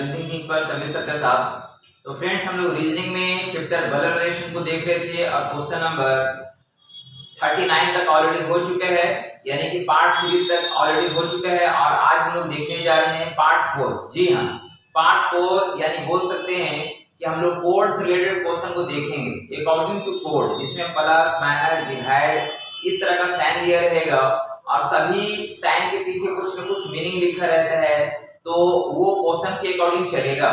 Reasoning king पर सलेसर का साथ। तो फ्रेंड्स हम लोग रीजनिंग में चैप्टर बलर रिलेशन को देख रहे थे और क्वेश्चन नंबर 39 तक ऑलरेडी हो चुके हैं, यानी कि पार्ट 3 तक ऑलरेडी हो चुका है और आज हम लोग देखने जा रहे हैं पार्ट 4। जी हाँ, पार्ट 4 यानी बोल सकते हैं कि हम लोग कोड से रिलेटेड क्वेश्चन को देखेंगे अकॉर्डिंग टू कोड, जिसमें प्लस माइनस डिवाइड इस तरह का साइन दिया रहेगा और सभी साइन के पीछे कुछ न कुछ मीनिंग लिखा रहता है, तो वो क्वेश्चन के अकॉर्डिंग चलेगा।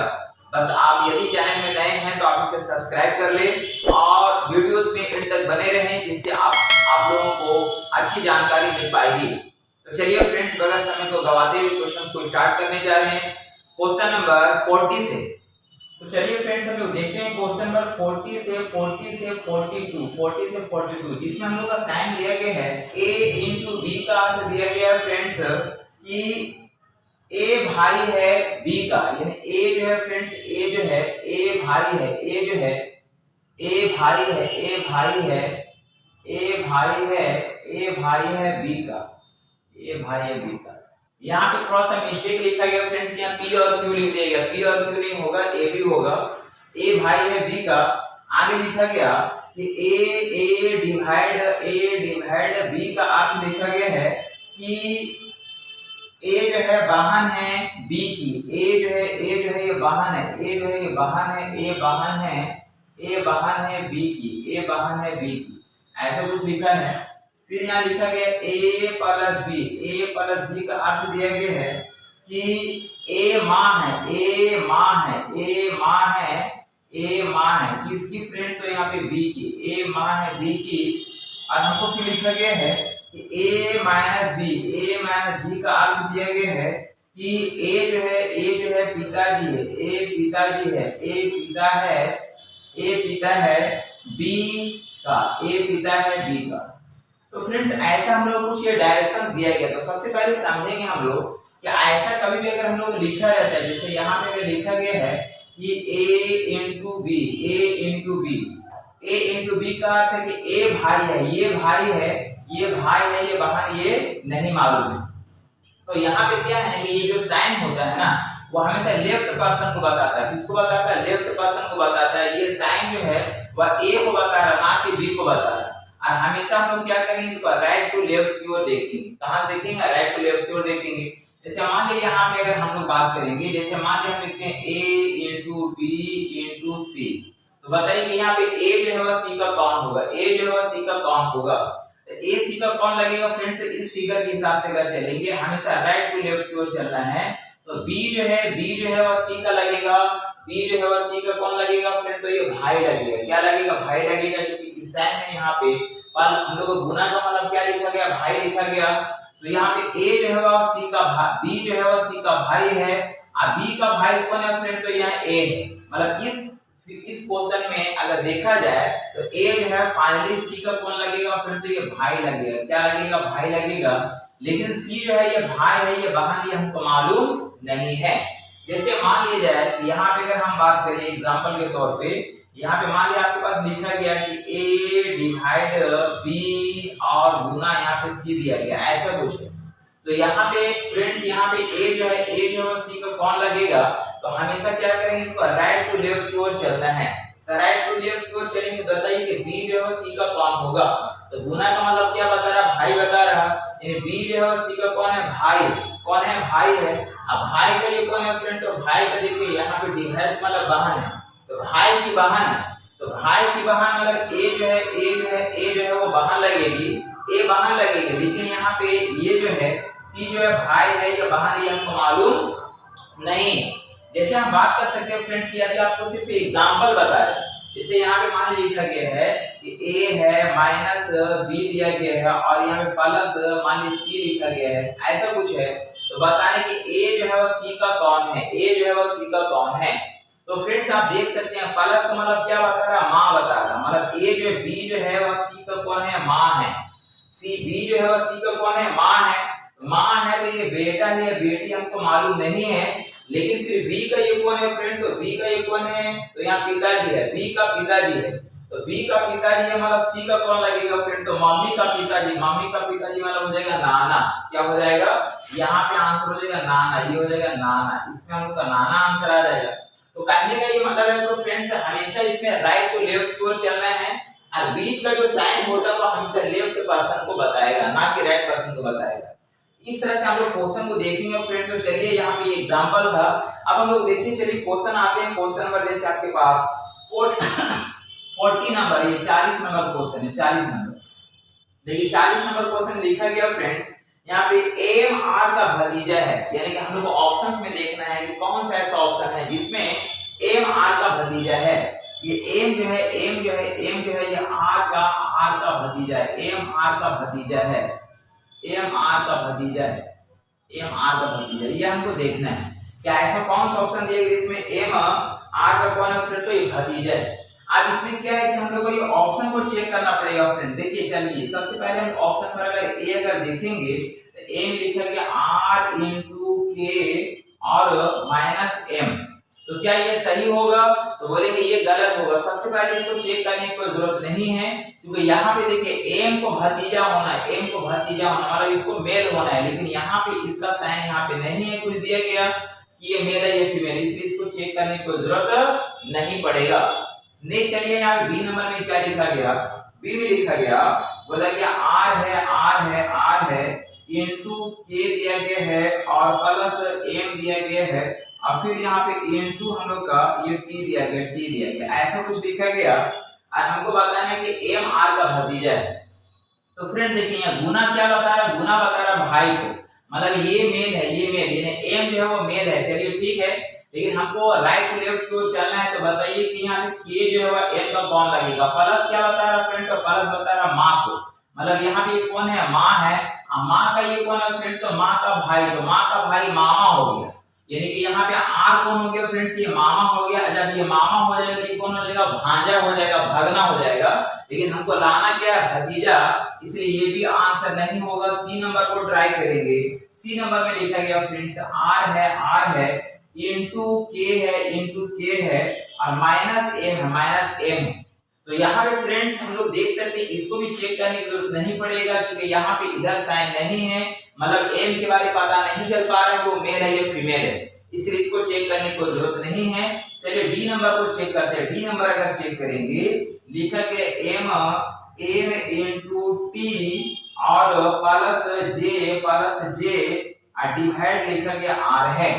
बस आप यदि चैनल में नए हैं तो आप इसे सब्सक्राइब कर लें और वीडियोस में एंड तक बने रहें, जिससे आप लोगों को अच्छी जानकारी मिल पाएगी। तो चलिए फ्रेंड्स, बगैर समय को गवाते हुए क्वेश्चंस को स्टार्ट करने जा रहे हैं क्वेश्चन नंबर 40 से। तो चलिए फ्रेंड्स हम लोग देखते हैं क्वेश्चन नंबर 40 से 42, जिसमें हम लोग का साइन दिया गया है a into b का अर्थ दिया गया है फ्रेंड्स कि a भाई है b का, यानी a जो है फ्रेंड्स a जो है a भाई है a जो है a भाई है a भाई है a भाई है a भाई है b का, a भाई है b का। यहाँ पे थोड़ा सा मिस्टेक लिखा गया फ्रेंड्स, यहाँ p और q लिख दिया गया, p और q नहीं होगा a भी होगा। a भाई है b का, आगे लिखा गया कि a डिवाइड b का अर्थ लिखा गया है कि a जो है वाहन है b की, a जो है ये वाहन है, a जो है ये वाहन है, a वाहन है b की, a वाहन है b की, ऐसा कुछ लिखा है। फिर यहाँ लिखा गया a प्लस b का अर्थ दिया गया है कि a माँ है किसकी फ्रेंड, तो यहाँ पे b की, a माँ है b की। और हमको फिर लिखा गया है कि a माइनस b का अर्थ दिया गया है कि a जो है पिताजी है, a पिता है b का। तो फ्रेंड्स ऐसा हम लोग कुछ ये डायरेक्शंस दिया गया, तो सबसे पहले समझेंगे हम लोग कि ऐसा कभी भी अगर हम लोग लिखा रहता है, जैसे यहाँ पे लिखा गया है कि a into b का अर्थ है कि a भाई है, ये भाई है, ये बहन, ये नहीं मालूम है। तो यहाँ पे क्या है कि ये जो साइन होता है ना, वो हमेशा लेफ्ट पर्सन को बताता है। किसको बताता है? लेफ्ट पर्सन को बताता है। ये साइन जो है वह a को बता रहा है, ना कि b को बता रहा है। और हमेशा हम लोग क्या करेंगे, इसको राइट टू लेफ्ट की ओर देखेंगे। कहां देखेंगे? राइट टू लेफ्ट की ओर देखेंगे। जैसे मान लीजिए यहाँ पे अगर हम लोग बात करेंगे, जैसे मान लीजिए हम लिखते हैं a into b into c, तो बताइए कि यहाँ पे a जो है वह c का कौन होगा, a जो है वह c का कौन होगा। तो a c का कौन लगेगा फ्रेंड, तो इस फिगर के हिसाब से अगर चलेंगे, हमेशा राइट टू लेफ्ट की ओर चलना है, तो b जो है वह c का लगेगा, b जो है वह c का कौन लगेगा फ्रेंड, तो ये भाई लगेगा। क्या लगेगा? भाई लगेगा, क्योंकि इस साइन में यहाँ पे पर हम लोग को गुना का मतलब क्या लिखा गया? भाई लिखा गया। तो यहाँ पे a जो है वह c का भाई, b जो है वह c का भाई है और b का भाई कौन है फ्रेंड, तो यहाँ a है। मतलब इस क्वेश्चन में अगर देखा जाए तो a जो है फाइनली c का कौन लगेगा फ्रेंड, तो ये भाई लगेगा। क्या लगेगा? भाई लगेगा। लेकिन c जो है ये भाई है, ये बहन, ये हमको मालूम नहीं है। जैसे मान लिया जाए यहाँ पे अगर हम बात करें एग्जांपल के तौर पे, यहाँ पे मान लिया आपके पास लिखा गया कि a डिवाइड b और गुना यहाँ पे c दिया गया, ऐसा कुछ है। तो यहाँ पे फ्रेंड्स, यहाँ पे a जो है c का कौन लगेगा, तो हमेशा क्या करेंगे, इसको राइट टू लेफ्ट की ओर चलना है। तो राइट टू लेफ्ट की ओर चलेंगे, बताइए कि b जो है c का कौन होगा। तो गुना का मतलब क्या बता रहा? भाई बता रहा। यानी b जो है c का कौन है? भाई। कौन है? भाई है। अब भाई का ये कौन है फ्रेंड, तो भाई का देखिए यहाँ पे डिवाइड मतलब बहन है, तो भाई की बहन है। तो भाई की बहन मतलब a जो है वो बहन लगेगी, a बहन लगेगी। लेकिन यहाँ पे ये जो है c जो है भाई है, ये बहन, ये हमको मालूम नहीं। जैसे हम बात कर सकते हैं फ्रेंड्स, ये अभी आपको सिर्फ एग्जांपल बता रहे हैं। जैसे यहाँ पे मान लिखा गया है कि a है माइनस b दिया गया है और यहाँ पे प्लस मान लीजिए c लिखा गया है, ऐसा कुछ है। तो बताने कि a जो है वह c का कौन है, a जो है वह c का कौन है। तो फ्रेंड्स आप देख सकते हैं प्लस का मतलब क्या बता रहा है? माँ बता रहा है। मतलब a जो है b जो है वह c का कौन है? माँ है। b जो है वह c का कौन है? माँ है। माँ है तो ये बेटा है या बेटी हमको मालूम नहीं है। लेकिन फिर b का ये कौन है फ्रेंड, तो b का ये कौन है, तो यहाँ पिताजी है, b का पिताजी है। तो बी का पिताजी है मतलब सी का कौन लगेगा फ्रेंड, तो मम्मी का पिताजी मतलब हो जाएगा नाना। क्या हो जाएगा, यहाँ पे आंसर हो जाएगा नाना, ये हो जाएगा नाना, इसमें हम लोग का नाना आंसर आ जाएगा। तो कहने का ये मतलब है तो फ्रेंड्स हमेशा इसमें राइट टू लेफ्ट की ओर चलना है, और बीच का जो साइन होता है वो हमेशा लेफ्ट पर्सन को बताएगा, ना कि राइट पर्सन को बताएगा। इस तरह से हम लोग क्वेश्चन को देखेंगे फ्रेंड। तो चलिए यहाँ पे एग्जांपल था, अब हम लोग देखिए, चलिए क्वेश्चन आते हैं। क्वेश्चन नंबर जैसे आपके पास 40 नंबर, ये 40 नंबर क्वेश्चन है, 40 नंबर। देखिए 40 नंबर क्वेश्चन लिखा गया फ्रेंड्स, यहाँ पे एम आर का भतीजा है, यानी कि हम लोग को ऑप्शंस में देखना है कि कौन सा ऐसा ऑप्शन है जिसमें एम आर का भतीजा है। ये एम जो है ये आर का भतीजा है, एम आर का भतीजा है, एम आर का भतीजा है, एम आर का भतीजा, ये हमको देखना है क्या ऐसा कौन सा ऑप्शन दिया गया इसमें एम आर का कौन है फ्रेंड, तो ये भतीजा है। अब इसमें क्या है कि हम लोग को ये ऑप्शन को चेक करना पड़ेगा फ्रेंड। देखिए चलिए सबसे पहले हम ऑप्शन पर अगर देखेंगे तो ए में लिखा गया आर इंटू के और माइनस एम, तो क्या ये सही होगा, तो बोलेंगे ये गलत होगा। सबसे पहले इसको चेक करने की कोई जरूरत नहीं है, क्योंकि यहाँ पे देखिए एम को भतीजा होना है, एम को भतीजा होना मतलब इसको मेल होना है, लेकिन यहाँ पे इसका साइन यहाँ पे नहीं है, कुछ दिया गया कि ये मेल है ये फीमेल, इसलिए इसको चेक करने की कोई जरूरत नहीं पड़ेगा। नेक्स्ट चलिए यहाँ बी नंबर में क्या लिखा गया, बी में लिखा गया बोला गया आर है इंटू के दिया गया है और प्लस एम दिया गया है, और फिर यहाँ पे इंटू हम लोग का ये टी दिया गया, ऐसा कुछ लिखा गया और हमको बताना है कि एम आर का भतीजा है। तो फ्रेंड देखिए यहाँ गुना क्या बता रहा है, गुना बता रहा है भाई को, मतलब ये मेल है, ये मेल, यानी एम जो है वो मेल है। चलिए ठीक है, लेकिन हमको राइट टू लेफ्ट की ओर चलना है, तो बताइए कि यहाँ पे के जो है वो एम का कौन लगेगा। प्लस क्या बता रहा फ्रेंड, तो प्लस बता रहा माँ को, मतलब यहाँ पे कौन है, माँ है, माँ का ये कौन है फ्रेंड, तो माँ का भाई, तो माँ का भाई मामा हो गया, यानी कि यहाँ पे आर कौन हो गया फ्रेंड्स, ये मामा हो गया। जब ये मामा हो जाएगा तो ये कौन हो जाएगा, भांजा हो जाएगा, भगना हो जाएगा, लेकिन हमको लाना क्या है, भतीजा, इसलिए ये भी आंसर नहीं होगा। सी नंबर को ट्राई करेंगे। सी नंबर में लिखा गया फ्रेंड्स आर है इंटू के है और माइनस एम है। तो यहाँ पे फ्रेंड्स हम लोग देख सकते हैं, इसको भी चेक करने की जरूरत नहीं पड़ेगा, क्योंकि यहाँ पे इधर साइन नहीं है, मतलब एम के बारे में पता नहीं चल पा रहा है वो मेल है या फीमेल है, इसलिए इसको चेक करने की कोई जरूरत नहीं है। चलिए डी नंबर को चेक करते हैं। डी नंबर अगर चेक करेंगे, लिखा गया एम इंटू टी और प्लस जे डिवाइड लिखा गया आर है।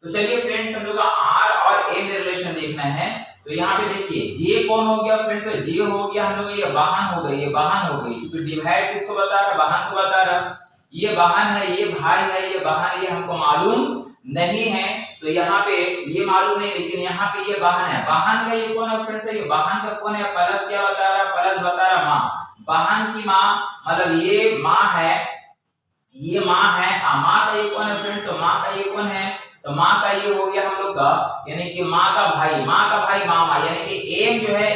तो चलिए फ्रेंड्स हम लोग का आर और एम में रिलेशन देखना है। तो यहाँ पे देखिए जे कौन हो गया फ्रेंड, तो जे हो गया हम लोग ये वाहन हो गई, क्योंकि डिवाइड किसको बता रहा, वाहन को बता रहा, ये वाहन है, ये भाई है, ये वाहन, ये हमको मालूम नहीं है, तो यहाँ पे ये मालूम नहीं, लेकिन यहाँ पे ये वाहन है, वाहन का ये कौन है फ्रेंड, तो ये वाहन का कौन है, प्लस क्या बता रहा, प्लस बता रहा माँ, वाहन की माँ, मतलब ये माँ है, ये माँ है, माँ का ये कौन है फ्रेंड, तो माँ का ये कौन है, तो माँ का ये हो गया हम लोग का, यानी कि माँ का भाई मामा, यानी कि एम जो है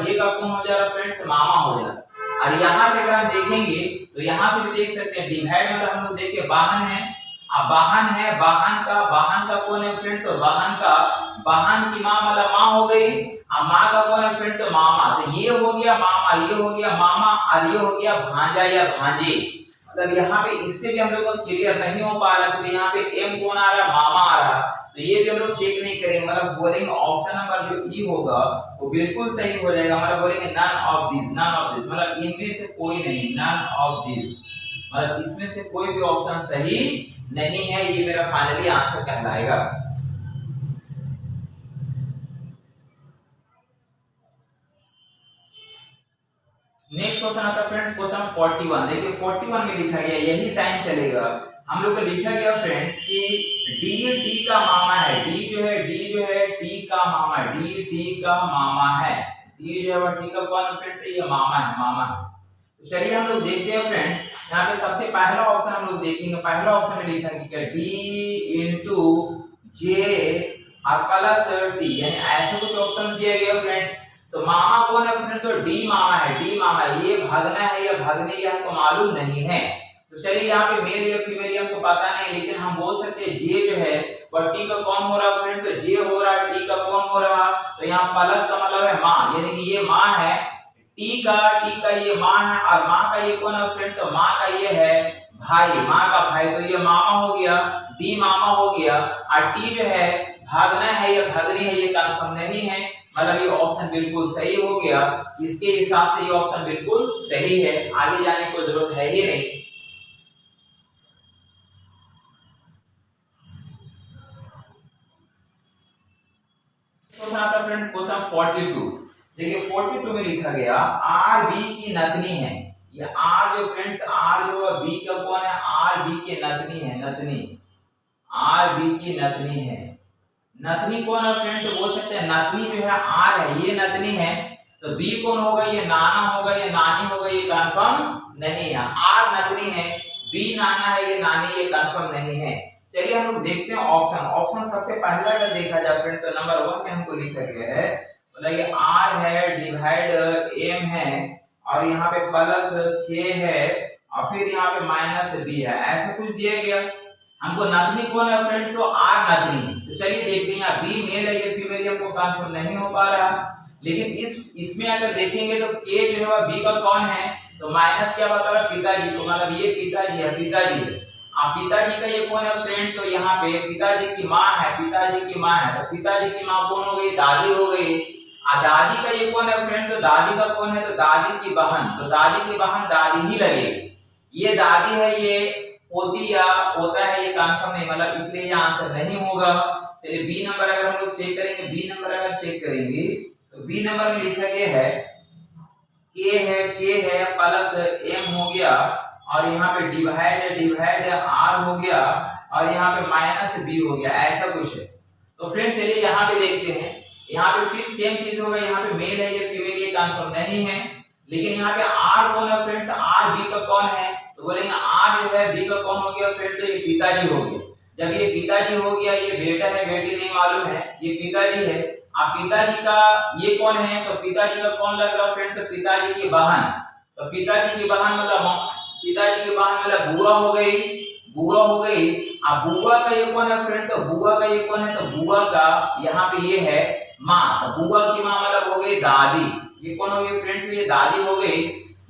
जे का कौन हो जा रहा फ्रेंड्स, मामा हो जा रहा। और यहाँ से अगर हम देखेंगे तो यहाँ से भी देख सकते हैं डिवाइड मतलब हम लोग देखिए वाहन है, वाहन का कौन है फ्रेंड, तो वाहन की माँ मतलब माँ हो गई, माँ का कौन है फ्रेंड, तो मामा, तो ये हो गया मामा, ये हो गया मामा और ये हो गया भांजा या भांजे। मतलब यहाँ पे इससे भी हम लोग को क्लियर नहीं हो पा रहा, क्योंकि यहाँ पे एम कौन आ रहा, मामा आ रहा, तो ये भी हम लोग चेक नहीं करेंगे, मतलब बोलेंगे ऑप्शन नंबर जो ई होगा वो बिल्कुल सही हो जाएगा, मतलब बोलेंगे नन ऑफ दिस, मतलब इनमें से कोई नहीं, नन ऑफ दिस, मतलब इसमें से कोई भी ऑप्शन सही नहीं है, ये मेरा फाइनली आंसर कहलाएगा। नेक्स्ट क्वेश्चन आता है फ्रेंड्स, क्वेश्चन 41। देखिए 41 में लिखा गया, यही साइन चलेगा, हम लोग को लिखा गया फ्रेंड्स कि डी टी का मामा है, डी जो है टी का मामा है, डी टी का मामा है, डी जो है टी का कौन है फ्रेंड्स, ये मामा है। तो चलिए हम लोग देखते हैं फ्रेंड्स, यहाँ पे सबसे पहला ऑप्शन हम लोग देखेंगे। पहला ऑप्शन में लिखा है डी इंटू जे और प्लस टी, यानी ऐसे कुछ ऑप्शन दिया गया फ्रेंड्स। तो मामा कौन है फ्रेंड्स, तो डी मामा है, ये भागना है या भागने ये हमको मालूम नहीं है। तो चलिए यहाँ पे मेल या फीमेल हमको पता नहीं, लेकिन हम बोल सकते हैं जे जो है वह टी का कौन हो रहा फ्रेंड, तो जे हो रहा, टी का कौन हो रहा, तो यहाँ प्लस का मतलब है माँ, यानी कि ये माँ है, टी का ये माँ है, और माँ का ये कौन है फ्रेंड, तो माँ का ये है भाई, माँ का भाई, तो ये मामा हो गया, डी मामा हो गया। और टी जो है भागना है या भगनी है ये कंफर्म नहीं है, मतलब ये ऑप्शन बिल्कुल सही हो गया। इसके हिसाब से ये ऑप्शन बिल्कुल सही है, आगे जाने की जरूरत है ही नहीं। क्वेश्चन आता है फ्रेंड्स क्वेश्चन 42। देखिए 42 में लिखा गया आर बी की नतनी है। ये आर जो फ्रेंड्स आर जो है बी का कौन है, आर बी के नतनी है, नतनी, आर बी की नतनी है। नतनी कौन है फ्रेंड, तो बोल सकते हैं नतनी जो है आर है, ये नतनी है, तो बी कौन होगा, ये नाना होगा, ये नानी होगा, ये कंफर्म नहीं है। आर नतनी है, बी नाना है, ये नानी, ये कंफर्म नहीं है। चलिए हम लोग देखते हैं ऑप्शन। ऑप्शन सबसे पहला अगर देखा जाए फ्रेंड तो नंबर 1 में हमको लिखा गया है, मतलब ये आर है डिवाइड एम है, और यहाँ पे प्लस के है, और फिर यहाँ पे माइनस बी है, ऐसा कुछ दिया गया। हमको नतनी कौन है फ्रेंड, तो आर नतनी है। तो चलिए देखते हैं यहाँ बी मेल है या फीमेल, हमको कंफर्म नहीं हो पा रहा, लेकिन इसमें अगर देखेंगे तो के जो है बी का कौन है, तो माइनस क्या बता रहा, पिताजी, तो मतलब ये पिताजी है, पिताजी है। अब पिताजी का ये कौन है फ्रेंड, तो यहाँ पे पिताजी की माँ है, पिताजी की माँ है, तो पिताजी की माँ कौन हो गई, दादी हो गई। दादी का ये कौन है फ्रेंड, तो दादी का कौन है, तो दादी की बहन, तो दादी की बहन दादी ही लगेगी। ये दादी है, ये होती या होता है, ये कंफर्म नहीं, मतलब इसलिए ये आंसर नहीं होगा। चलिए बी नंबर अगर हम लोग चेक करेंगे, बी नंबर अगर चेक करेंगे तो बी नंबर में लिखा गया है के है प्लस एम हो गया, और यहाँ पे डिवाइड आर हो गया, और यहाँ पे माइनस बी हो गया, ऐसा कुछ है। तो फ्रेंड चलिए यहाँ पे देखते हैं, यहाँ पे फिर सेम चीज होगा, यहाँ पे मेल है या फीमेल ये कंफर्म नहीं है, लेकिन यहाँ पे आर कौन है फ्रेंड्स, आर बी का कौन है, तो बोलेंगे आर जो है बी का कौन हो गया फ्रेंड, तो ये पिताजी हो गया। जब ये पिताजी हो गया, ये बेटा है बेटी नहीं मालूम है, ये पिताजी है। अब पिताजी का ये कौन है, तो पिताजी का कौन लग रहा फ्रेंड, तो पिताजी की बहन, तो पिताजी की बहन मतलब पिताजी की बहन मतलब बुआ हो गई, बुआ हो गई। अब बुआ का ये कौन है फ्रेंड, तो बुआ का ये कौन है, तो बुआ का यहाँ पे ये है माँ, तो बुआ की माँ मतलब हो गई दादी, ये कौन हो गई फ्रेंड, तो ये दादी हो गई।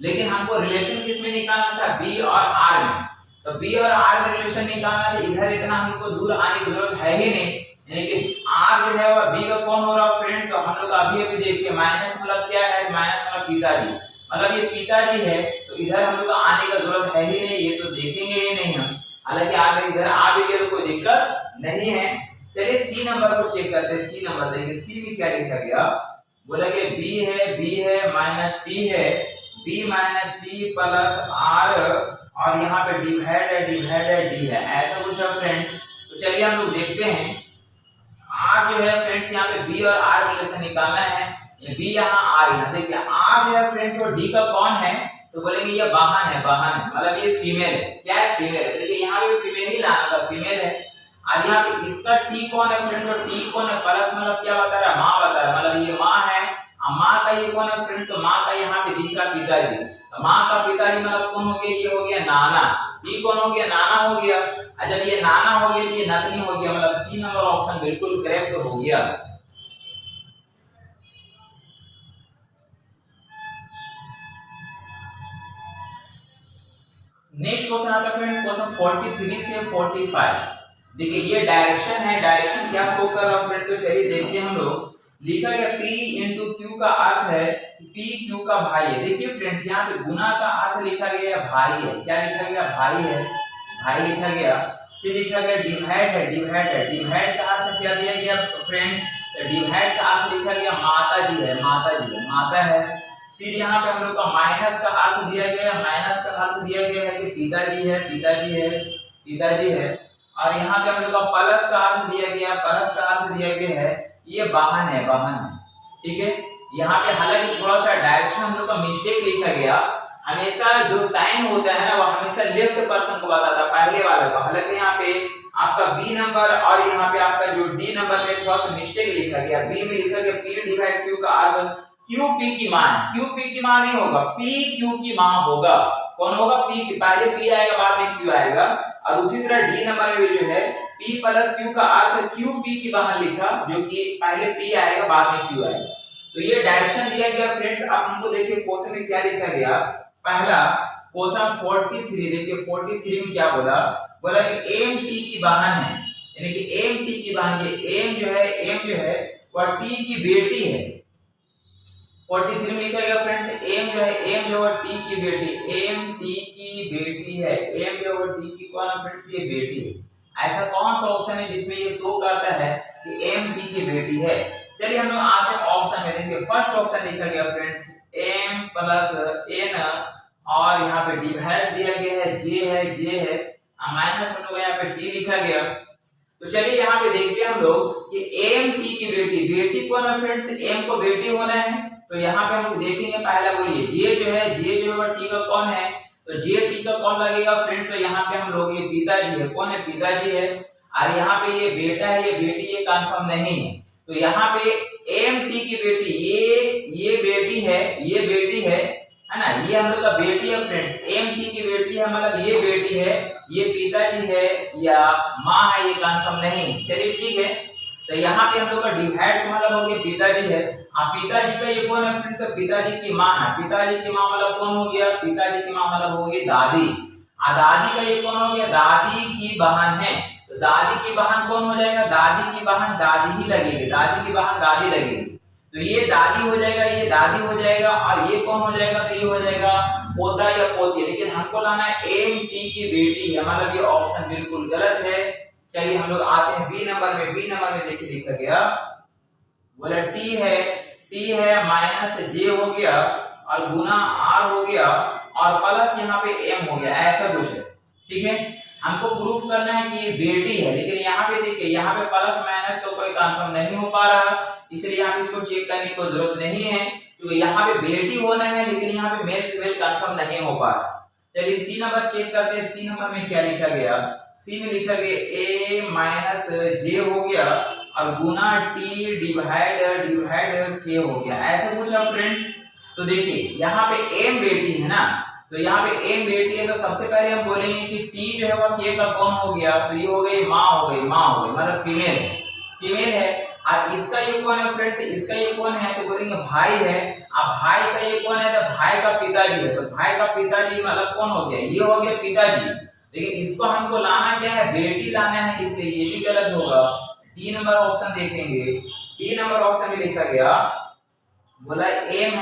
लेकिन हमको रिलेशन किस में निकालना था, बी और आर में, तो बी और आर में रिलेशन निकालना था, इधर इतना हमको दूर आने की जरूरत है ही नहीं, यानी कि आर जो है वह बी का कौन हो रहा फ्रेंड, तो हम लोग अभी अभी देखिए माइनस मतलब क्या है, माइनस मतलब पिताजी, मतलब ये पिताजी है, तो इधर हम लोग आने का जरूरत है ही नहीं, ये तो देखेंगे ही नहीं हम। हालांकि अगर इधर आ भी गए तो कोई दिक्कत नहीं है। चलिए सी नंबर को चेक करते हैं, सी नंबर देखिए, सी में क्या लिखा गया, बोला कि बी है माइनस टी है, B minus T plus R, और यहाँ पे डिवाइड डी है, ऐसा कुछ है फ्रेंड्स। तो चलिए हम लोग देखते हैं, आर जो है फ्रेंड्स यहाँ पे बी और आर रिलेशन निकालना है, ये बी यहाँ आर यहाँ, देखिए आर जो है फ्रेंड्स वो डी का कौन है, तो बोलेंगे ये बहन है, मतलब ये फीमेल है, क्या है फीमेल है, देखिए यहाँ पे फीमेल ही लाना था, फीमेल है। और यहाँ पे इसका टी कौन है फ्रेंड, तो टी कौन है, प्लस मतलब क्या बता रहा है, माँ बता रहा है, मतलब ये माँ है। माँ का ये कौन है फ्रेंड, तो माँ का यहाँ पे दिख रहा पिताजी, तो माँ का पिताजी मतलब कौन हो गया, ये हो गया नाना, टी कौन हो गया, नाना हो गया। जब ये नाना हो गया तो ये नतनी हो गया, मतलब सी नंबर ऑप्शन बिल्कुल करेक्ट हो गया। नेक्स्ट क्वेश्चन आता है फ्रेंड क्वेश्चन 43 से 45। देखिए ये डायरेक्शन है, डायरेक्शन क्या शो कर रहा है फ्रेंड, तो चलिए देखते हैं हम लोग। लिखा गया P into Q का अर्थ है P Q का भाई है। देखिए फ्रेंड्स यहाँ पे गुना का अर्थ लिखा गया भाई है, क्या लिखा गया, भाई है, भाई लिखा गया। फिर लिखा गया डिवाइड है, डिवाइड का अर्थ क्या दिया गया फ्रेंड्स, डिवाइड का अर्थ लिखा गया माता जी है, माता है। फिर यहाँ पे हम लोग का माइनस का अर्थ दिया गया, माइनस का अर्थ दिया गया है कि पिताजी है। और यहाँ पे हम लोग का प्लस का अर्थ दिया गया, प्लस का अर्थ दिया गया है ये बहन है, ठीक है। यहाँ पे हालांकि थोड़ा सा डायरेक्शन हम लोग का मिस्टेक लिखा गया, हमेशा जो साइन होता है ना वो हमेशा लेफ्ट पर्सन को बताता है, पहले वाले को। हालांकि यहाँ पे आपका बी नंबर और यहाँ पे आपका जो डी नंबर में थोड़ा सा मिस्टेक लिखा गया। बी में लिखा गया P डिवाइड Q का अर्थ Q P की मां है, Q P की मां नहीं होगा, P Q की मां होगा। कौन होगा, P की, पहले P आएगा बाद में Q आएगा। और उसी तरह डी नंबर में भी जो है P प्लस Q का अर्थ Q P की बाहर लिखा, जो कि पहले P आएगा बाद में Q आएगा। तो ये डायरेक्शन दिया गया फ्रेंड्स। अब हमको देखिए क्वेश्चन में क्या लिखा गया। पहला क्वेश्चन 43, देखिए 43 में क्या बोला कि एम टी की वाहन है, यानी कि एम टी की वाहन, ये एम जो है वह टी की बेटी है। 43 में लिखा गया फ्रेंड्स एम जो है टी की बेटी, एम टी की बेटी है, एम जो है टी की कौन है फ्रेंड्स, ये बेटी है। ऐसा कौन सा ऑप्शन है जिसमें ये शो करता है कि एम टी की बेटी है। चलिए हम लोग आते हैं ऑप्शन में। देखिए फर्स्ट ऑप्शन लिखा गया फ्रेंड्स m प्लस n और यहाँ पे डिवाइड दिया गया है जे है माइनस हम लोग यहाँ पे t लिखा गया। तो चलिए यहाँ पे देखते हैं हम लोग कि m t की बेटी कौन है फ्रेंड्स, m को बेटी होना है। तो यहाँ पे हम लोग देखेंगे, पहला बोलिए जे जो है t का कौन है, तो जे t का कौन लगेगा फ्रेंड। तो यहाँ पे हम लोग ये पिताजी है, कौन है, पिताजी है। और यहाँ पे ये बेटा है, ये बेटी, ये कंफर्म नहीं है। तो यहाँ पे एम टी की बेटी, ये बेटी है ना, ये हम लोग का बेटी है फ्रेंड्स। एम टी की बेटी है मतलब ये बेटी है, ये पिताजी है या माँ है, ये कंफर्म नहीं। चलिए ठीक है। तो यहाँ पे हम लोग का डिवाइड मतलब हो गया पिताजी है। पिताजी का ये कौन है फ्रेंड, तो पिताजी की माँ है। पिताजी की माँ मतलब कौन हो गया, पिताजी की माँ मतलब हो गई दादी। दादी का ये कौन हो गया, दादी की बहन है। तो दादी की बहन कौन हो जाएगा, दादी की बहन दादी ही लगेगी, दादी की बहन दादी लगेगी। तो ये दादी हो जाएगा, ये दादी हो जाएगा, और ये कौन हो जाएगा, तो ये हो जाएगा पोता या पोती। लेकिन हमको लाना है एम टी की बेटी है, मतलब ये ऑप्शन बिल्कुल गलत है। चलिए हम लोग आते हैं बी नंबर में। बी नंबर में देखिए लिखा गया, बोला टी है माइनस जे हो गया और गुना आर हो गया और प्लस यहाँ पे एम हो गया, ऐसा कुछ है। ठीक है, हमको प्रूफ करना है कि ये बेटी है। लेकिन यहाँ पे देखिए, यहाँ पे प्लस माइनस का कोई कंफर्म नहीं हो पा रहा, इसलिए यहाँ पे इसको चेक करने की जरूरत नहीं है, क्योंकि यहाँ पे बेटी होना है लेकिन यहाँ पे मेल फीमेल कंफर्म नहीं हो पा रहा। चलिए सी नंबर चेक करते हैं। सी नंबर में क्या लिखा गया, सी में लिखा गया ए माइनस जे हो गया और गुना टी डिवाइड के हो गया, ऐसा कुछ है फ्रेंड्स। तो देखिए यहाँ पे एम बेटी है ना, तो यहाँ पे एम बेटी है, तो सबसे पहले हम बोलेंगे कि टी जो है वो के का कौन हो गया, तो ये हो गई माँ हो गई मतलब फीमेल है। और इसका ये कौन है फ्रेंड, तो इसका ये कौन है, तो बोलेंगे भाई है। अब भाई का ये कौन है, तो भाई का पिताजी है। तो भाई का पिताजी मतलब कौन हो गया, ये हो गया पिताजी। लेकिन इसको हमको लाना क्या है, बेटी लाना है, इसलिए ये भी गलत होगा। डी नंबर ऑप्शन देखेंगे। डी नंबर ऑप्शन में लिखा गया, बोला एम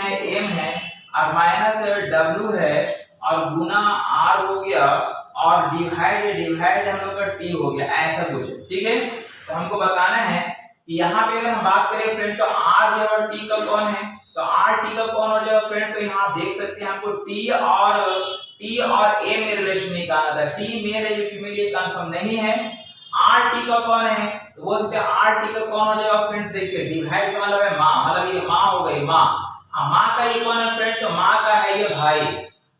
है और माइनस डब्ल्यू है और गुना आर हो गया और डिवाइड हम लोग का टी हो गया, ऐसा कुछ। ठीक है, तो हमको बताना है कि यहाँ पे अगर हम बात करें फ्रेंड, तो आर जो है टी का कौन है, तो आर टी का कौन हो जाएगा फ्रेंड। तो यहाँ आप देख सकते हैं, हमको टी और ए में रिलेशन निकालना था। टी मेल है या फीमेल ये कंफर्म नहीं है। आर टी का कौन है, तो वो सकते हैं आर टी का कौन हो जाएगा फ्रेंड। देखिए डिवाइड का मतलब है माँ, मतलब ये माँ हो गई माँ। माँ का ये कौन है फ्रेंड, तो माँ का है ये भाई।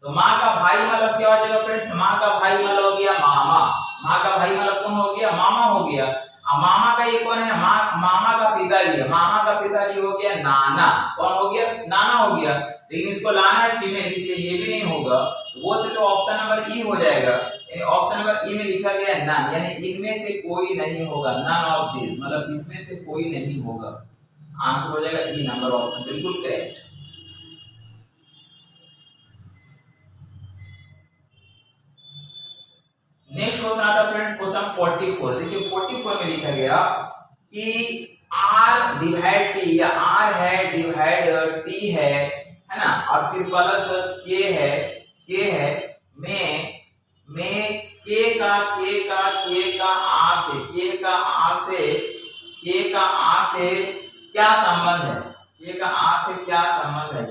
तो माँ का भाई मतलब क्या हो जाएगा फ्रेंड्स, माँ का भाई मतलब हो गया मामा। माँ का भाई मतलब कौन हो गया, मामा हो गया। अब मामा का ये कौन है, मामा का पिताजी है। मामा का पिताजी हो गया नाना, कौन हो गया, नाना हो गया। लेकिन इसको लाना है फीमेल, इसलिए ये भी नहीं होगा। तो वो से तो ऑप्शन नंबर ई हो जाएगा, यानी ऑप्शन नंबर ई में लिखा गया नन, यानी इनमें से कोई नहीं होगा, नन ऑफ दिस, मतलब इसमें से कोई नहीं होगा। आंसर हो जाएगा ई नंबर ऑप्शन, बिल्कुल करेक्ट। नेक्स्ट क्वेश्चन आता है फ्रेंड्स, क्वेश्चन 44। देखिए 44 में लिखा गया कि r डिवाइड टी, या r है डिवाइड t है ना, और फिर प्लस k है में k का r से क्या संबंध है, k का r से क्या संबंध है,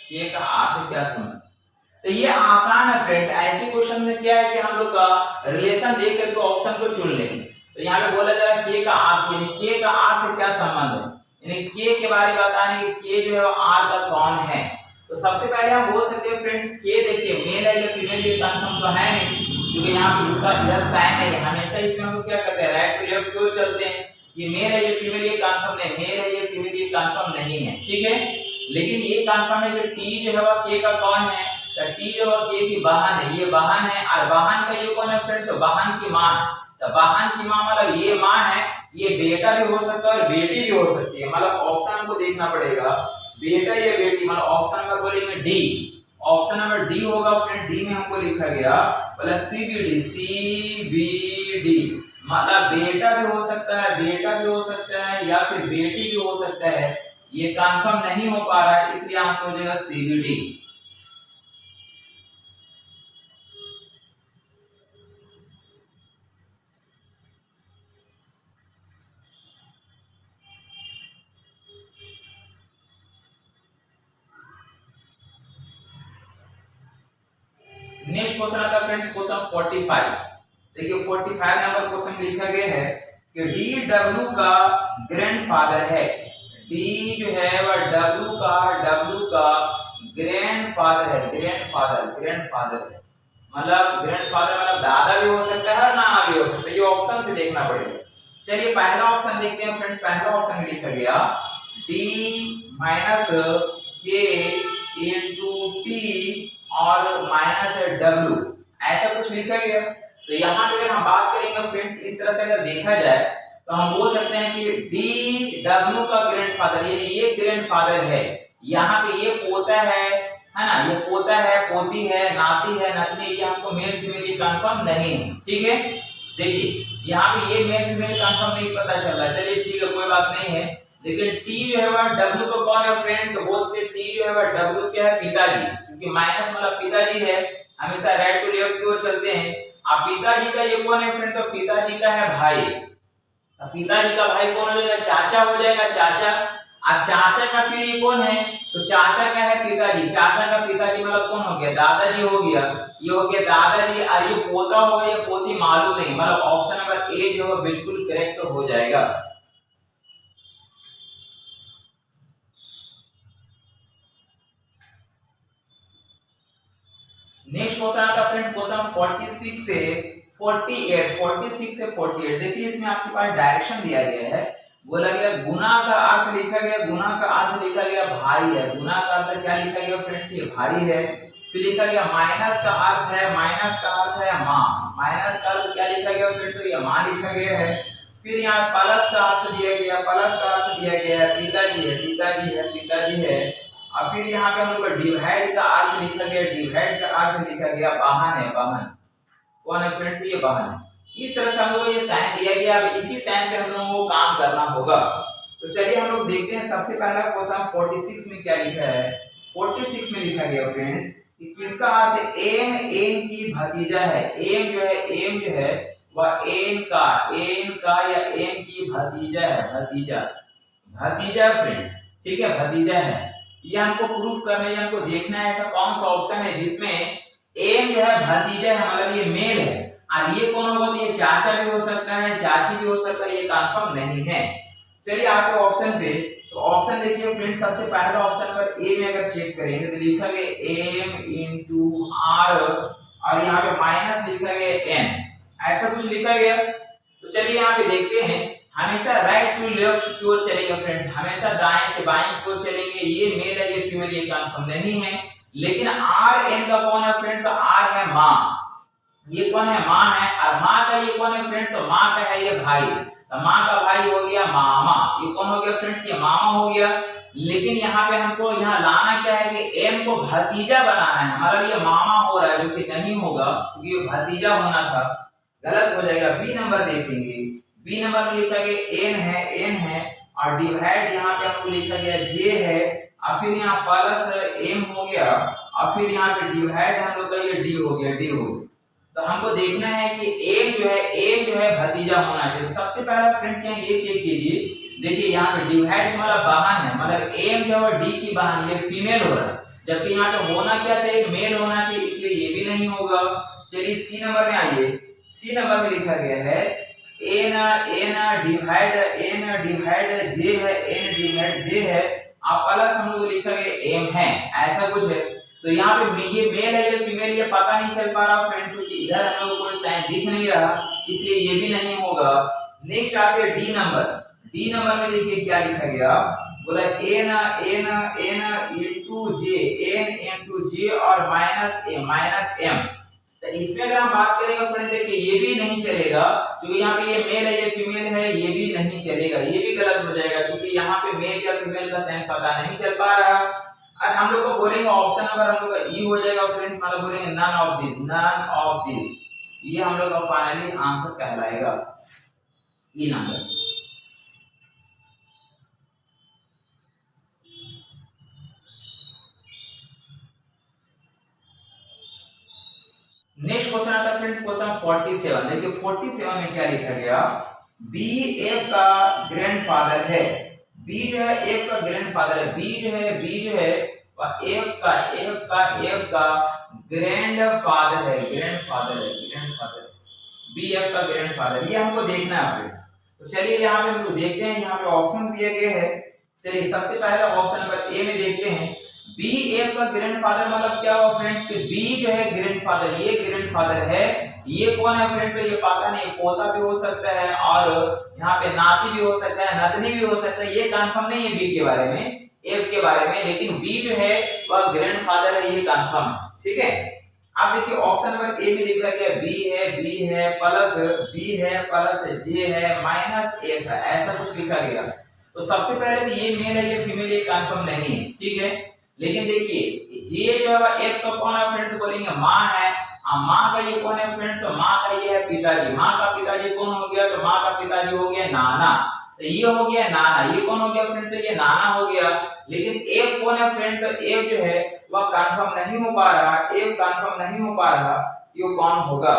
k का r से क्या संबंध। तो ये आसान है फ्रेंड्स। ऐसे क्वेश्चन में क्या है कि हम लोग का रिलेशन देख करके ऑप्शन को चुन लेंगे। तो यहाँ पे बोला जा रहा है के का आर से, यानी के का आर से क्या संबंध है, यानी के के बारे में बताने कि के जो है आर का कौन है। तो सबसे पहले हम बोल सकते हैं फ्रेंड्स, के देखिए मेल है या फीमेल ये कंफर्म तो है नहीं, क्योंकि यहाँ पे इसका इधर साइन है। हमेशा इसमें हम क्या करते हैं, राइट टू लेफ्ट क्यों चलते हैं। ये मेल है या फीमेल ये कंफर्म नहीं, मेल है या फीमेल ये कंफर्म नहीं है। ठीक है, लेकिन ये कंफर्म है कि टी जो है वो के का कौन है, तो टी जो के की बहन है, ये बहन है, और बहन का ये कौन है फ्रेंड, तो बहन की माँ। तो बहन की माँ मतलब ये माँ है, ये बेटा भी हो सकता है और बेटी भी हो सकती है, मतलब ऑप्शन हमको देखना पड़ेगा बेटा या बेटी, मतलब ऑप्शन नंबर बोलेंगे डी। ऑप्शन नंबर डी होगा फ्रेंड, डी में हमको लिखा गया बोला सीबीडी, सीबीडी मतलब बेटा भी हो सकता है, बेटा भी हो सकता है या फिर बेटी भी हो सकता है, ये कंफर्म नहीं हो पा रहा है, इसलिए आंसर हो जाएगा सीबीडी। नेक्स्ट क्वेश्चन आता है फ्रेंड्स क्वेश्चन 45। देखिए 45 नंबर क्वेश्चन लिखा गया है कि डी डब्ल्यू का ग्रैंडफादर है। डी जो है वह डब्ल्यू का ग्रैंडफादर है, ग्रैंडफादर मतलब ग्रैंडफादर मतलब दादा भी हो सकता है और नाना भी हो सकता है, ये ऑप्शन से देखना पड़ेगा। चलिए पहला ऑप्शन देखते हैं फ्रेंड्स। पहला ऑप्शन में लिखा गया डी माइनस के इंटू टी और माइनस डब्ल्यू, ऐसा कुछ लिखा गया। तो यहाँ पे अगर हम बात करेंगे फ्रेंड्स, इस तरह से अगर देखा जाए तो हम बोल सकते हैं कि डी डब्ल्यू का ग्रैंडफादर, यानी ये ग्रैंडफादर है, यहाँ पे ये पोता है ना, ये पोता है, पोती है, नाती है, नतनी, ये हमको मेल फीमेल ये कंफर्म नहीं है, ठीक है। देखिए यहाँ पे ये मेल फीमेल कंफर्म नहीं पता चल रहा, चलिए ठीक है कोई बात नहीं है, लेकिन टी जो है वह डब्ल्यू को कौन है फ्रेंड, तो वो उसके टी जो है वह डब्ल्यू क्या है, पिताजी, क्योंकि माइनस मतलब पिताजी है, हमेशा राइट टू लेफ्ट की ओर चलते हैं। अब पिताजी का ये कौन है फ्रेंड, तो पिताजी का है भाई, तो पिताजी का भाई कौन हो जाएगा, चाचा हो जाएगा, चाचा। और चाचा का फिर ये कौन है, तो चाचा का है पिताजी, चाचा का पिताजी मतलब कौन हो गया, दादाजी हो गया, ये हो गया दादाजी, और ये पोता हो गया, ये पोती मालूम नहीं, मतलब ऑप्शन नंबर ए जो है बिल्कुल करेक्ट हो जाएगा। नेक्स्ट क्वेश्चन आता है फ्रेंड क्वेश्चन 46 से 48। देखिए इसमें आपके पास डायरेक्शन दिया गया है, बोला गया गुना का अर्थ लिखा गया, गुना का अर्थ लिखा गया भाई है, गुना का अर्थ क्या लिखा गया फ्रेंड्स, ये भाई है। फिर लिखा गया माइनस का अर्थ है, माइनस का अर्थ है माँ, माइनस का अर्थ क्या लिखा गया फ्रेंड्स, तो ये माँ लिखा गया है। फिर यहाँ प्लस का अर्थ दिया गया, प्लस का अर्थ दिया गया है पिताजी है, पिताजी है, पिताजी है। और फिर यहाँ पे हम लोग डिवाइड का अर्थ लिखा गया, डिवाइड का अर्थ लिखा गया बहन है, बहन कौन है फ्रेंड, तो ये बहन है। इस तरह से हम लोग को ये साइन दिया गया, अब इसी साइन पे हम लोगों को काम करना होगा। तो चलिए हम लोग देखते हैं सबसे पहला क्वेश्चन 46 में क्या लिखा है। 46 में लिखा गया फ्रेंड्स कि किसका अर्थ एम, एन की भतीजा है, एम जो है, एम जो है वह एन का या एन की भतीजा है, भतीजा, भतीजा फ्रेंड्स, ठीक है, भतीजा है। ये हमको प्रूफ करना है, हमको देखना है ऐसा कौन सा ऑप्शन है जिसमें एम जो है भतीजा है, मतलब ये मेल है, और ये कौन होगा, तो ये चाचा भी हो सकता है, चाची भी हो सकता है, ये कंफर्म नहीं है। चलिए आते हैं ऑप्शन पे। तो ऑप्शन देखिए फ्रेंड्स, सबसे पहला ऑप्शन पर ए में अगर चेक करेंगे तो लिखा गया एम इंटू आर और यहाँ पे माइनस लिखा गया एन, ऐसा कुछ लिखा गया। तो चलिए यहाँ पे देखते हैं, हमेशा राइट टू लेफ्ट की ओर चलेंगे फ्रेंड्स, हमेशा दाएं से बाएं की ओर चलेंगे। ये मेल है, ये फीमेल, ये कंफर्म नहीं है। लेकिन आर एन का कौन है फ्रेंड, तो आर है माँ, ये कौन है, माँ है। और माँ का ये कौन है फ्रेंड, तो माँ का है ये भाई, तो माँ का भाई हो गया मामा, ये कौन हो गया फ्रेंड्स, ये मामा हो गया। लेकिन यहाँ पे हमको यहाँ लाना क्या है कि एम को भतीजा बनाना है, मतलब ये मामा हो रहा है, जो कि नहीं होगा क्योंकि ये भतीजा होना था, गलत हो जाएगा। बी नंबर देखेंगे, बी नंबर में लिखा गया एन है और डिवाइड यहाँ पे हमको लिखा गया जे है, और फिर यहाँ प्लस एम हो गया, और फिर यहाँ पे डिवाइड हम लोग का ये डी हो गया, डी हो गया। तो हमको देखना है कि एम जो है भतीजा होना चाहिए। तो सबसे पहला फ्रेंड्स यहाँ ये चेक कीजिए, देखिए यहाँ पे डिवाइड मतलब बहन है, मतलब एम जो है डी की बहन, ये फीमेल हो रहा है, जबकि यहाँ पे होना क्या चाहिए, मेल होना चाहिए, इसलिए ये भी नहीं होगा। चलिए सी नंबर में आइए, सी नंबर में लिखा गया है एन डिवाइड जे है, एन डिवाइड जे है, आप प्लस हम लोग लिखा गया एम है, ऐसा कुछ है। तो यहाँ पे ये मेल है, ये फीमेल, ये पता नहीं चल पा रहा फ्रेंड, क्योंकि इधर हम लोग को कोई साइन दिख नहीं रहा, इसलिए ये भी नहीं होगा। नेक्स्ट आते हैं डी नंबर। डी नंबर में देखिए क्या लिखा गया, बोला एन एन एन इंटू जे और माइनस एम। तो इसमें अगर हम बात करेंगे फ्रेंड देखिए ये भी नहीं चलेगा, क्योंकि यहाँ पे ये मेल है ये फीमेल है, ये भी नहीं चलेगा, ये भी गलत हो जाएगा, क्योंकि यहाँ पे मेल या फीमेल का साइन पता नहीं चल पा रहा। और हम लोग को बोलेंगे ऑप्शन नंबर हम लोग का ई हो जाएगा फ्रेंड, मतलब बोलेंगे नन ऑफ दिस, ये हम लोग का फाइनली आंसर कहलाएगा ई नंबर। नेक्स्ट क्वेश्चन आता है फ्रेंड्स क्वेश्चन 47। देखिए 47 में क्या लिखा गया, बी एफ का ग्रैंडफादर है, बी जो है एफ का ग्रैंडफादर है, बी जो है एफ का ग्रैंडफादर है, बी एफ का ग्रैंडफादर, ये हमको देखना है फ्रेंड्स। तो चलिए यहाँ पे हम लोग देखते हैं, यहाँ पे ऑप्शन दिए गए हैं। चलिए सबसे पहले ऑप्शन नंबर ए में देखते हैं, बी एफ का ग्रैंडफादर मतलब क्या हुआ फ्रेंड्स कि बी जो है ग्रैंडफादर, ये ग्रैंडफादर है, ये कौन है फ्रेंड, तो ये पता नहीं, पोता भी हो सकता है और यहाँ पे नाती भी हो सकता है, नतनी भी हो सकता है, ये कंफर्म नहीं है बी के बारे में, एफ के बारे में, लेकिन बी जो है वह ग्रैंडफादर है, ये कंफर्म है। ठीक है, आप देखिए ऑप्शन नंबर ए में लिखा गया बी है प्लस जे है माइनस एफ है, ऐसा कुछ लिखा गया। तो सबसे पहले तो ये मेल है ये फीमेल, ये कंफर्म नहीं है। ठीक है, लेकिन देखिए जे जो है एफ का कौन है फ्रेंड, तो बोलेंगे माँ है, माँ का ये कौन है फ्रेंड, तो माँ का ये है पिताजी, माँ का पिताजी कौन हो गया, तो माँ का पिताजी हो गया नाना, तो ये हो गया नाना, ये कौन हो गया फ्रेंड, तो ये नाना हो गया। लेकिन एफ कौन है फ्रेंड, तो एफ जो है वह कंफर्म नहीं हो पा रहा, एफ कंफर्म नहीं हो पा रहा, ये कौन होगा।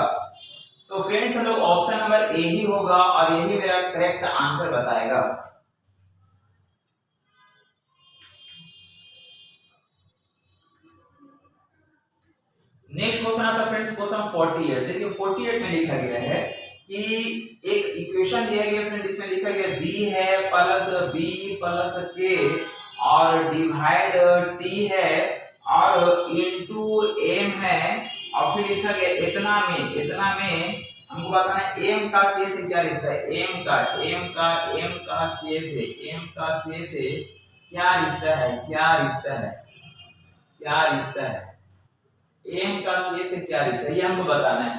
तो फ्रेंड्स हम लोग ऑप्शन नंबर ए ही होगा और यही मेरा करेक्ट आंसर बताएगा। नेक्स्ट क्वेश्चन आता है फ्रेंड्स क्वेश्चन 48। देखिए 48 में लिखा गया है कि एक इक्वेशन दिया गया फ्रेंड, इसमें लिखा गया b है प्लस के और डिवाइड t है और इनटू m है, और फिर लिखा गया इतना में हमको बताना है m का k से क्या रिश्ता है, m का k से क्या रिश्ता है, m का k से क्या रिश्ता है, ये हमको बताना है।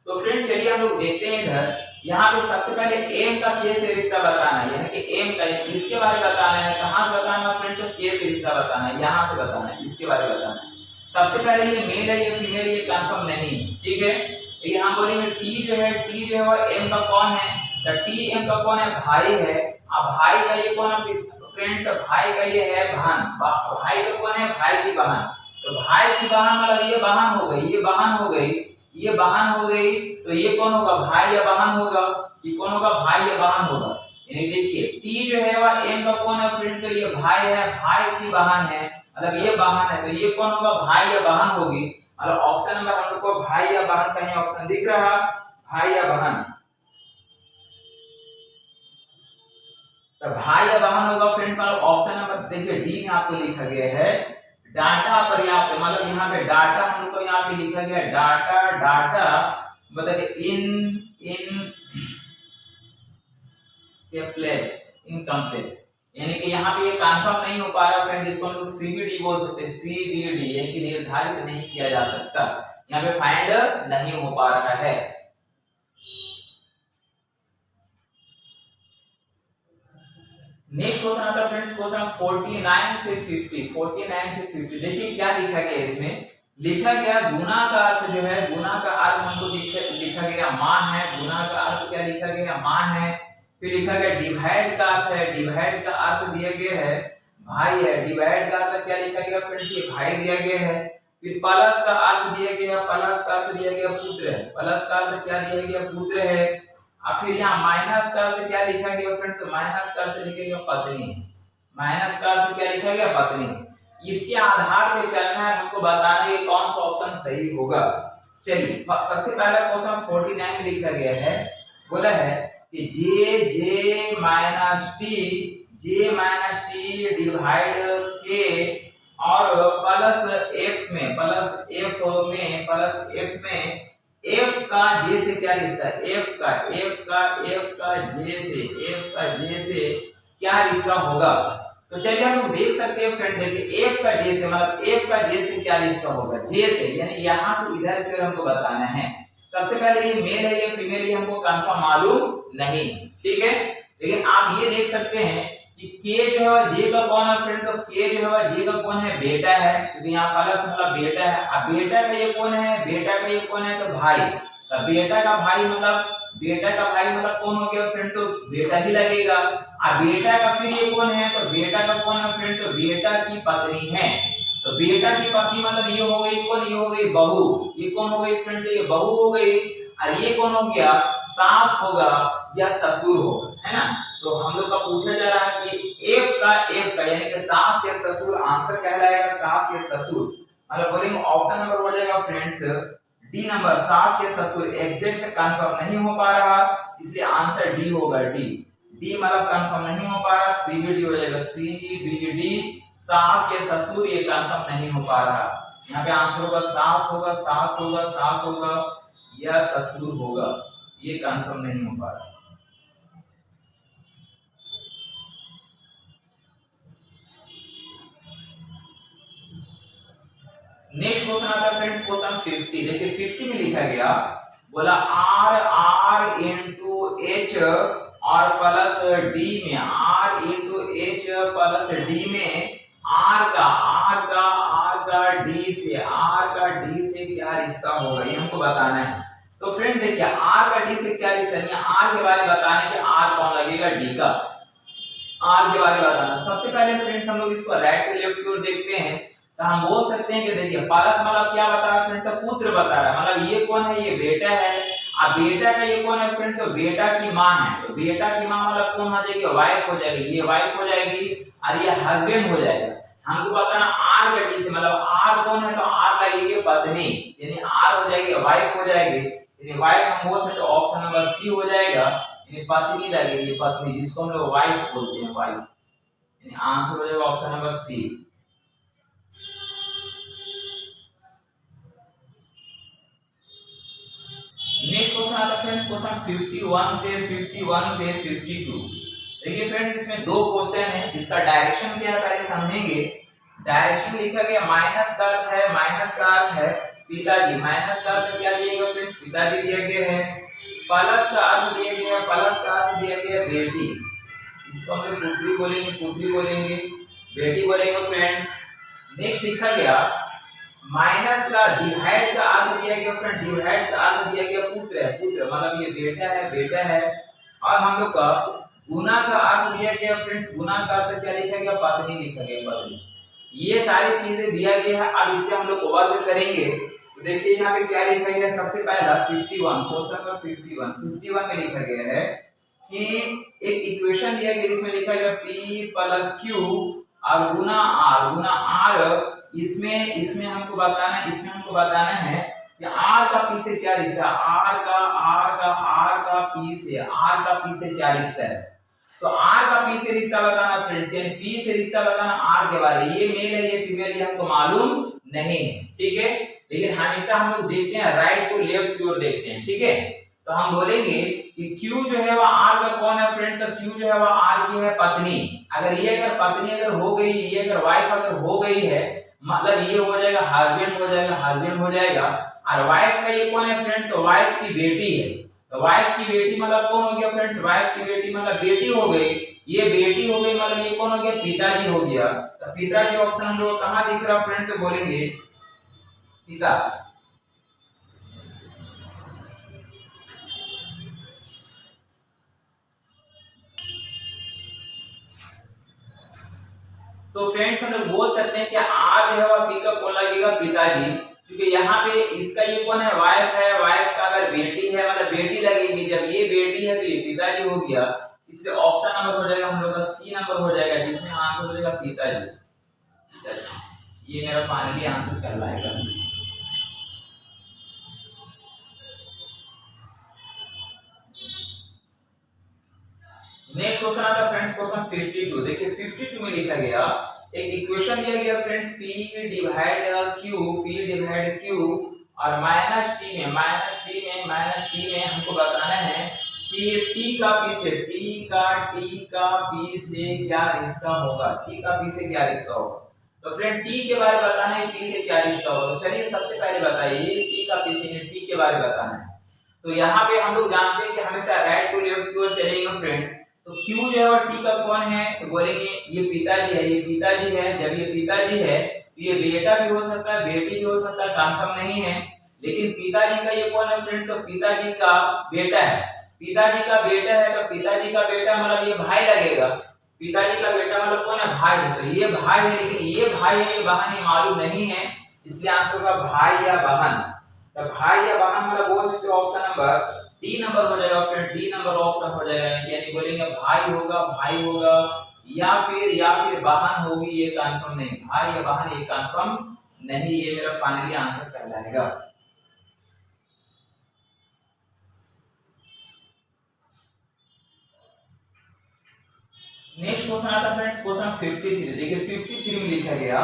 तो फ्रेंड चलिए हम लोग देखते हैं इधर, यहाँ पे सबसे पहले m का k से रिश्ता बताना है, यानी कि m का इसके बारे में बताना है, कहाँ से बताना है फ्रेंड, तो k से रिश्ता बताना है, यहाँ से बताना है, इसके बारे में बताना है। सबसे पहले ये मेल है ये फीमेल, ये कंफर्म नहीं है। ठीक है, लेकिन हम बोलेंगे t जो है वह m का कौन है, तो t m का कौन है, भाई है। अब भाई का ये कौन है फ्रेंड, तो भाई का ये है बहन, भाई का कौन है, भाई की बहन, तो भाई की बहन मतलब ये बहन हो गई, तो ये कौन होगा, भाई या बहन होगा, ये कौन होगा, भाई या बहन होगा। यानी देखिए t जो है वह m का कौन है फ्रेंड, तो ये भाई है, भाई की बहन है, मतलब ये बहन है, तो ये कौन होगा, भाई या बहन होगी। मतलब ऑप्शन नंबर हम लोग को भाई या बहन कहीं ऑप्शन दिख रहा, भाई या बहन, तो भाई या बहन होगा फ्रेंड। मतलब ऑप्शन नंबर देखिए डी में आपको लिखा गया है डाटा पर्याप्त, मतलब यहाँ पे डाटा हम लोग को यहाँ पे लिखा गया डाटा मतलब इनकम्प्लीट, यानी कि यहाँ पे ये कंफर्म नहीं हो पा रहा फ्रेंड, जिसको हम लोग सीबीडी बोल सकते हैं, सीबीडी यानी कि निर्धारित नहीं किया जा सकता, यहाँ पे फाइंड नहीं हो पा रहा है। नेक्स्ट क्वेश्चन आता है फ्रेंड्स क्वेश्चन 49 से 50। देखिए क्या लिखा गया, इसमें लिखा गया गुना का अर्थ जो है, गुना का अर्थ हमको लिखा गया माँ है, गुना का अर्थ क्या लिखा गया, माँ है। फिर लिखा गया डिवाइड का अर्थ है, डिवाइड का अर्थ दिया गया है भाई है, डिवाइड का अर्थ क्या लिखा गया फ्रेंड्स, ये भाई दिया गया है। फिर प्लस का अर्थ दिया गया, प्लस का अर्थ दिया गया पुत्र है, प्लस का अर्थ क्या दिया गया, पुत्र है। अब फिर यहाँ माइनस का अर्थ क्या लिखा गया फ्रेंड, तो माइनस का अर्थ लिखा गया पत्नी, माइनस का अर्थ क्या लिखा गया, पत्नी। इसके आधार पे चलना है, हमको बताना है कौन सा ऑप्शन सही होगा। चलिए सबसे पहला क्वेश्चन 49 में लिखा गया है, बोला है कि जे माइनस टी डिवाइड के और प्लस एफ में एफ का जे से क्या रिश्ता है, एफ का जे से क्या रिश्ता होगा। तो चलिए हम लोग देख सकते हैं फ्रेंड, देखिए एफ का जे से मतलब एफ का जे से क्या रिश्ता होगा, जे से यानी यहां से इधर की ओर हमको बताना है। सबसे पहले ये मेल है ये फीमेल है हमको कंफर्म मालूम नहीं, ठीक है। लेकिन आप ये देख सकते हैं कि के जो है जे का कौन है फ्रेंड, तो के जो है जे का कौन है, बेटा है, क्योंकि यहाँ प्लस मतलब बेटा है। अब बेटा का ये कौन है, बेटा का ये कौन है, तो भाई। तो बेटा का भाई मतलब कौन हो गया फ्रेंड, तो बेटा ही लगेगा। अब बेटा का फिर ये कौन है, तो बेटा का कौन है फ्रेंड, तो बेटा की पत्नी है। तो बेटा की पत्नी मतलब ये हो गई कौन, ये हो गई बहू। ये कौन हो गई फ्रेंड, ये बहू हो गई। और ये कौन हो गया, सास होगा या ससुर होगा, है ना। तो हम लोग का पूछा जा रहा है कि एफ का यानी कि सास या ससुर आंसर कहलाएगा सास या ससुर। मतलब बोलेंगे ऑप्शन नंबर हो जाएगा फ्रेंड्स डी नंबर, सास या ससुर। एग्जैक्ट कंफर्म नहीं हो पा रहा, इसलिए आंसर डी होगा, डी मतलब कंफर्म नहीं हो पा रहा, सी बी डी हो जाएगा, सी बी डी। सास या ससुर ये कंफर्म नहीं हो पा रहा। यहाँ पे आंसर होगा सास होगा, सास होगा, सास होगा या ससुर होगा, ये कंफर्म नहीं हो पा रहा। नेक्स्ट क्वेश्चन आता है फ्रेंड्स क्वेश्चन 50। देखिए 50 में लिखा गया, बोला आर इंटू एच और प्लस डी में, R into H plus D में आर का डी से क्या रिश्ता होगा, ये हमको बताना है। तो फ्रेंड देखिए आर का डी से क्या रिश्ता है, आर के बारे में बताना है कि आर कौन लगेगा, डी का आर के बारे में बताना। सबसे पहले फ्रेंड्स हम लोग इसको राइट टू लेफ्ट की ओर देखते हैं, तो हम बोल सकते हैं कि देखिए प्लस मतलब क्या बता रहा है फ्रेंड, तो पुत्र बता रहा है। मतलब ये कौन है, ये बेटा है। अब बेटा का ये कौन है फ्रेंड, तो बेटा की माँ है। तो बेटा की माँ मतलब कौन हो जाएगी, वाइफ हो जाएगी, ये वाइफ हो जाएगी और ये हस्बैंड हो जाएगा। हमको बताना आर का डी से मतलब आर कौन है, तो आर लगेगी पत्नी, यानी आर हो जाएगी वाइफ हो जाएगी, यानी वाइफ हम बोल सकते ऑप्शन नंबर सी हो जाएगा, यानी पत्नी लगेगी, पत्नी जिसको हम लोग वाइफ बोलते हैं, वाइफ, यानी आंसर हो जाएगा option number C. Next question आता है फ्रेंड्स क्वेश्चन 51 से 52। देखिए फ्रेंड्स इसमें दो क्वेश्चन है, इसका डायरेक्शन क्या है पहले समझेंगे। डायरेक्शन लिखा गया माइनस का अर्थ है पिताजी, माइनस का अर्थ क्या दिया गया फ्रेंड्स, पिताजी दिया गया है। प्लस का अर्थ दिया गया बेटी, इसको हम लोग पुत्री बोलेंगे, बेटी बोलेंगे फ्रेंड्स। नेक्स्ट लिखा गया माइनस का डिवाइड का अर्थ दिया गया फ्रेंड, डिवाइड का अर्थ दिया गया पुत्र मतलब ये बेटा है। और हम लोग का गुना का अर्थ दिया गया फ्रेंड्स, गुना का अर्थ क्या लिखा गया, पत्नी लिखा गया, पत्नी। ये सारी चीजें दिया गया है। अब इसके हम लोग वर्क करेंगे, तो देखिए यहाँ पे क्या लिखा गया, सबसे पहला 51 क्वेश्चन नंबर 51 में लिखा गया है कि एक इक्वेशन दिया गया जिसमें लिखा गया p प्लस q और गुना r। इसमें हमको बताना है कि r का p से क्या रिश्ता है, r का p से क्या रिश्ता है। तो r का p से रिश्ता बताना फ्रेंड्स, यानी p से रिश्ता बताना r के बारे में। ये मेल है ये फीमेल ये हमको मालूम नहीं है, ठीक है। लेकिन हमेशा हम लोग देखते हैं राइट टू लेफ्ट की ओर देखते हैं, ठीक है। तो हम बोलेंगे कि Q जो है वह R का कौन है फ्रेंड, तो Q जो है वह R की है पत्नी। अगर पत्नी अगर हो गई, ये अगर वाइफ अगर हो गई है, मतलब ये हो जाएगा हस्बैंड हो जाएगा। और वाइफ का ये कौन है फ्रेंड, तो वाइफ की बेटी है। तो वाइफ की बेटी मतलब कौन हो गया फ्रेंड्स, वाइफ की बेटी मतलब बेटी हो गई, ये बेटी हो गई मतलब ये कौन हो गया, पिताजी हो गया। तो पिताजी ऑप्शन हम लोग कहां दिख रहा फ्रेंड, तो बोलेंगे पिता। तो फ्रेंड्स हम लोग बोल सकते हैं कि आर जो है वह पी का कौन लगेगा, पिताजी। क्योंकि यहाँ पे इसका ये कौन है, वाइफ है, वाइफ का अगर बेटी है मतलब बेटी लगेगी। जब ये बेटी है तो ये पिताजी हो गया, इसलिए ऑप्शन नंबर हो जाएगा हम लोग का सी नंबर हो जाएगा, जिसमें आंसर हो जाएगा पिताजी। ये मेरा फाइनली आंसर कहलाएगा। नेक्स्ट क्वेश्चन आता है फ्रेंड्स क्वेश्चन 52। देखिए 52 में लिखा गया एक इक्वेशन दिया गया फ्रेंड्स p डिवाइड q और माइनस t में हमको बताना है कि टी का पी से क्या रिश्ता होगा, टी का पी से क्या रिश्ता होगा। तो फ्रेंड टी के बारे में बताना है, पी से क्या रिश्ता होगा। तो चलिए सबसे पहले बताइए टी का पी से टी के बारे में बताना है। तो यहाँ पे हम लोग जानते हैं कि हमेशा राइट टू लेफ्ट की ओर चलेंगे फ्रेंड्स। तो क्यू जो है और टी का कौन है, तो बोलेंगे ये पिताजी है, ये पिताजी है। जब ये पिताजी है तो ये बेटा भी हो सकता है, बेटी भी हो सकता है, कंफर्म नहीं है। लेकिन पिताजी का ये कौन है फ्रेंड, तो पिताजी का बेटा है। पिताजी का बेटा है तो पिताजी का बेटा मतलब ये भाई लगेगा। पिताजी का बेटा मतलब कौन है, भाई है। तो ये भाई है, लेकिन ये भाई है ये बहन ये मालूम नहीं है, इसलिए आंसर होगा भाई या बहन। तो भाई या बहन मतलब बोल सकते हो ऑप्शन नंबर डी नंबर हो जाएगा फ्रेंड, डी नंबर ऑप्शन हो जाएगा। यानी बोलेंगे भाई होगा या फिर बहन होगी, ये कंफर्म नहीं। भाई या बहन ये कंफर्म नहीं, ये मेरा फाइनली आंसर कहलाएगा। नेक्स्ट क्वेश्चन आता है फ्रेंड्स, क्वेश्चन 53। देखिए 53 में लिखा गया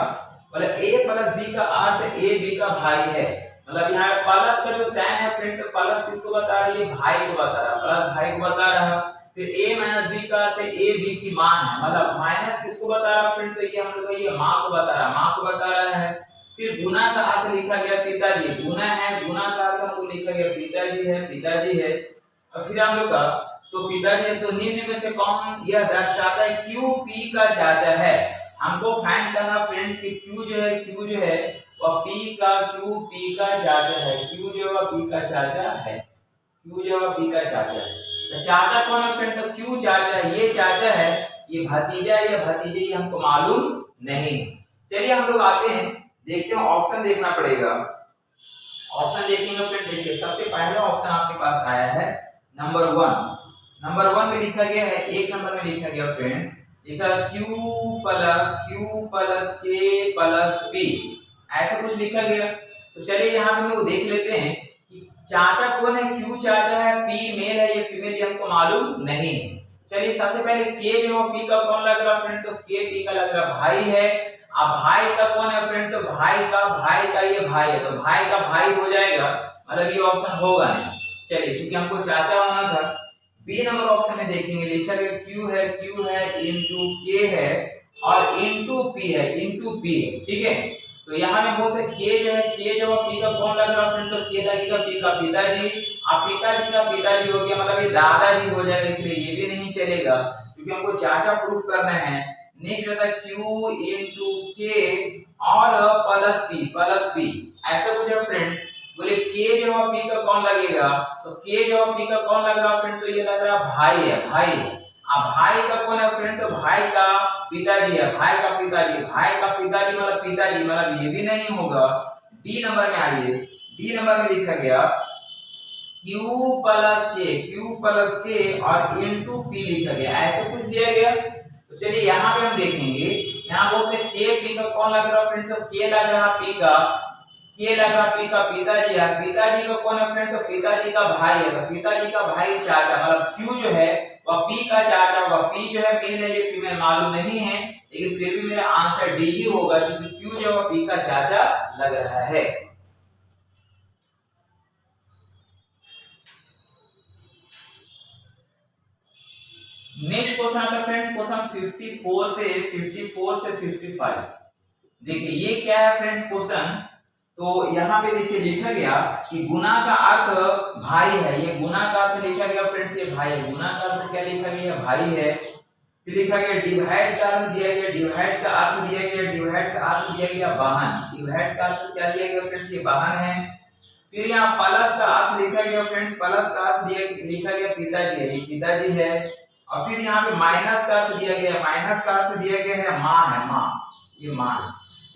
बोले a प्लस b का अर्थ a b का भाई है। मतलब यहाँ प्लस का जो साइन है फ्रेंड, तो प्लस किसको बता रहा है, ये भाई को बता रहा है, प्लस भाई को बता रहा है। फिर a माइनस b का अर्थ a b की मां है, मतलब माइनस किसको बता रहा है फ्रेंड, तो ये हम लोग ये मां को बता रहा है, मां को बता रहा है। फिर गुना का अर्थ लिखा गया पिताजी, गुना है, गुना का अर्थ हमको लिखा गया पिताजी है। और फिर हम लोग का तो पिताजी, तो निम्न में से कौन यह दर्शाता है क्यू पी का चाचा है। हमको फाइंड करना फ्रेंड्स कि क्यू जो है वह पी का चाचा है, क्यू जो है पी का चाचा है, क्यू जो है पी का चाचा है। तो चाचा कौन है फ्रेंड, तो क्यू चाचा है, ये चाचा है, ये भतीजा है या भतीजे ये हमको मालूम नहीं। चलिए हम लोग आते हैं, देखते हैं ऑप्शन देखना पड़ेगा। ऑप्शन देखेंगे फ्रेंड, देखिए सबसे पहला ऑप्शन आपके पास आया है नंबर 1। नंबर 1 में लिखा गया है, एक नंबर में लिखा गया फ्रेंड्स, लिखा Q plus K plus P, ऐसा कुछ लिखा गया। तो चलिए यहाँ पे हम लोग देख लेते हैं कि चाचा कौन है, Q चाचा है, P मेल है, ये फीमेल ये हमको मालूम नहीं है। चलिए सबसे पहले K जो है P का कौन लग रहा फ्रेंड, तो K P का लग रहा भाई है। अब भाई का कौन है फ्रेंड, तो भाई का ये भाई है, तो भाई का भाई हो जाएगा, मतलब ये ऑप्शन होगा नहीं। चलिए चूंकि हमको चाचा होना था। बी नंबर ऑप्शन में देखेंगे, लिखा गया क्यू है इनटू के है और इनटू पी है, ठीक है। तो यहाँ में बोलते हैं के जो है पी का कौन लग रहा फ्रेंड, तो के लगेगा पी का पिताजी। अब पिताजी का पिताजी हो गया, मतलब ये दादाजी हो जाएगा, इसलिए ये भी नहीं चलेगा क्योंकि हमको चाचा प्रूफ करना है। नेक्स्ट रहता है क्यू इनटू के और प्लस पी, ऐसा कुछ है फ्रेंड। बोले के जो है पी का कौन लगेगा, तो के जो है पी का कौन लग रहा फ्रेंड, तो ये लग रहा भाई है, भाई। अब भाई का कौन है फ्रेंड, तो भाई का पिताजी है, भाई का पिताजी मतलब ये भी नहीं होगा। डी नंबर में आइए, डी नंबर में लिखा गया Q प्लस के और इनटू P लिखा गया, ऐसे कुछ दिया गया। तो चलिए यहाँ पे हम देखेंगे, यहाँ बोलते के पी का कौन लग रहा फ्रेंड, तो के लग रहा पी का पिताजी है। पिताजी का कौन है फ्रेंड, तो पिताजी का भाई है, तो पिताजी का भाई चाचा, मतलब क्यू जो है वह पी का चाचा होगा। पी जो है मेल है ये फीमेल मालूम नहीं है, लेकिन फिर भी मेरा आंसर डी ही होगा क्योंकि क्यू जो है पी का चाचा लग रहा है। नेक्स्ट क्वेश्चन आता है फ्रेंड्स, क्वेश्चन 54 से 55। देखिए ये क्या है फ्रेंड्स क्वेश्चन, तो यहाँ पे देखिए लिखा गया कि गुना का अर्थ भाई है, ये गुना का अर्थ लिखा गया फ्रेंड्स, ये भाई है। गुना का अर्थ क्या लिखा गया, भाई है। फिर लिखा गया डिवाइड का अर्थ दिया गया, डिवाइड का अर्थ दिया गया बहन, डिवाइड का अर्थ क्या दिया गया फ्रेंड्स, ये बहन है। फिर यहाँ प्लस का अर्थ लिखा गया फ्रेंड्स, प्लस का अर्थ लिखा गया पिताजी है, ये पिताजी है। और फिर यहाँ पे माइनस का अर्थ दिया गया, है माँ, ये माँ है।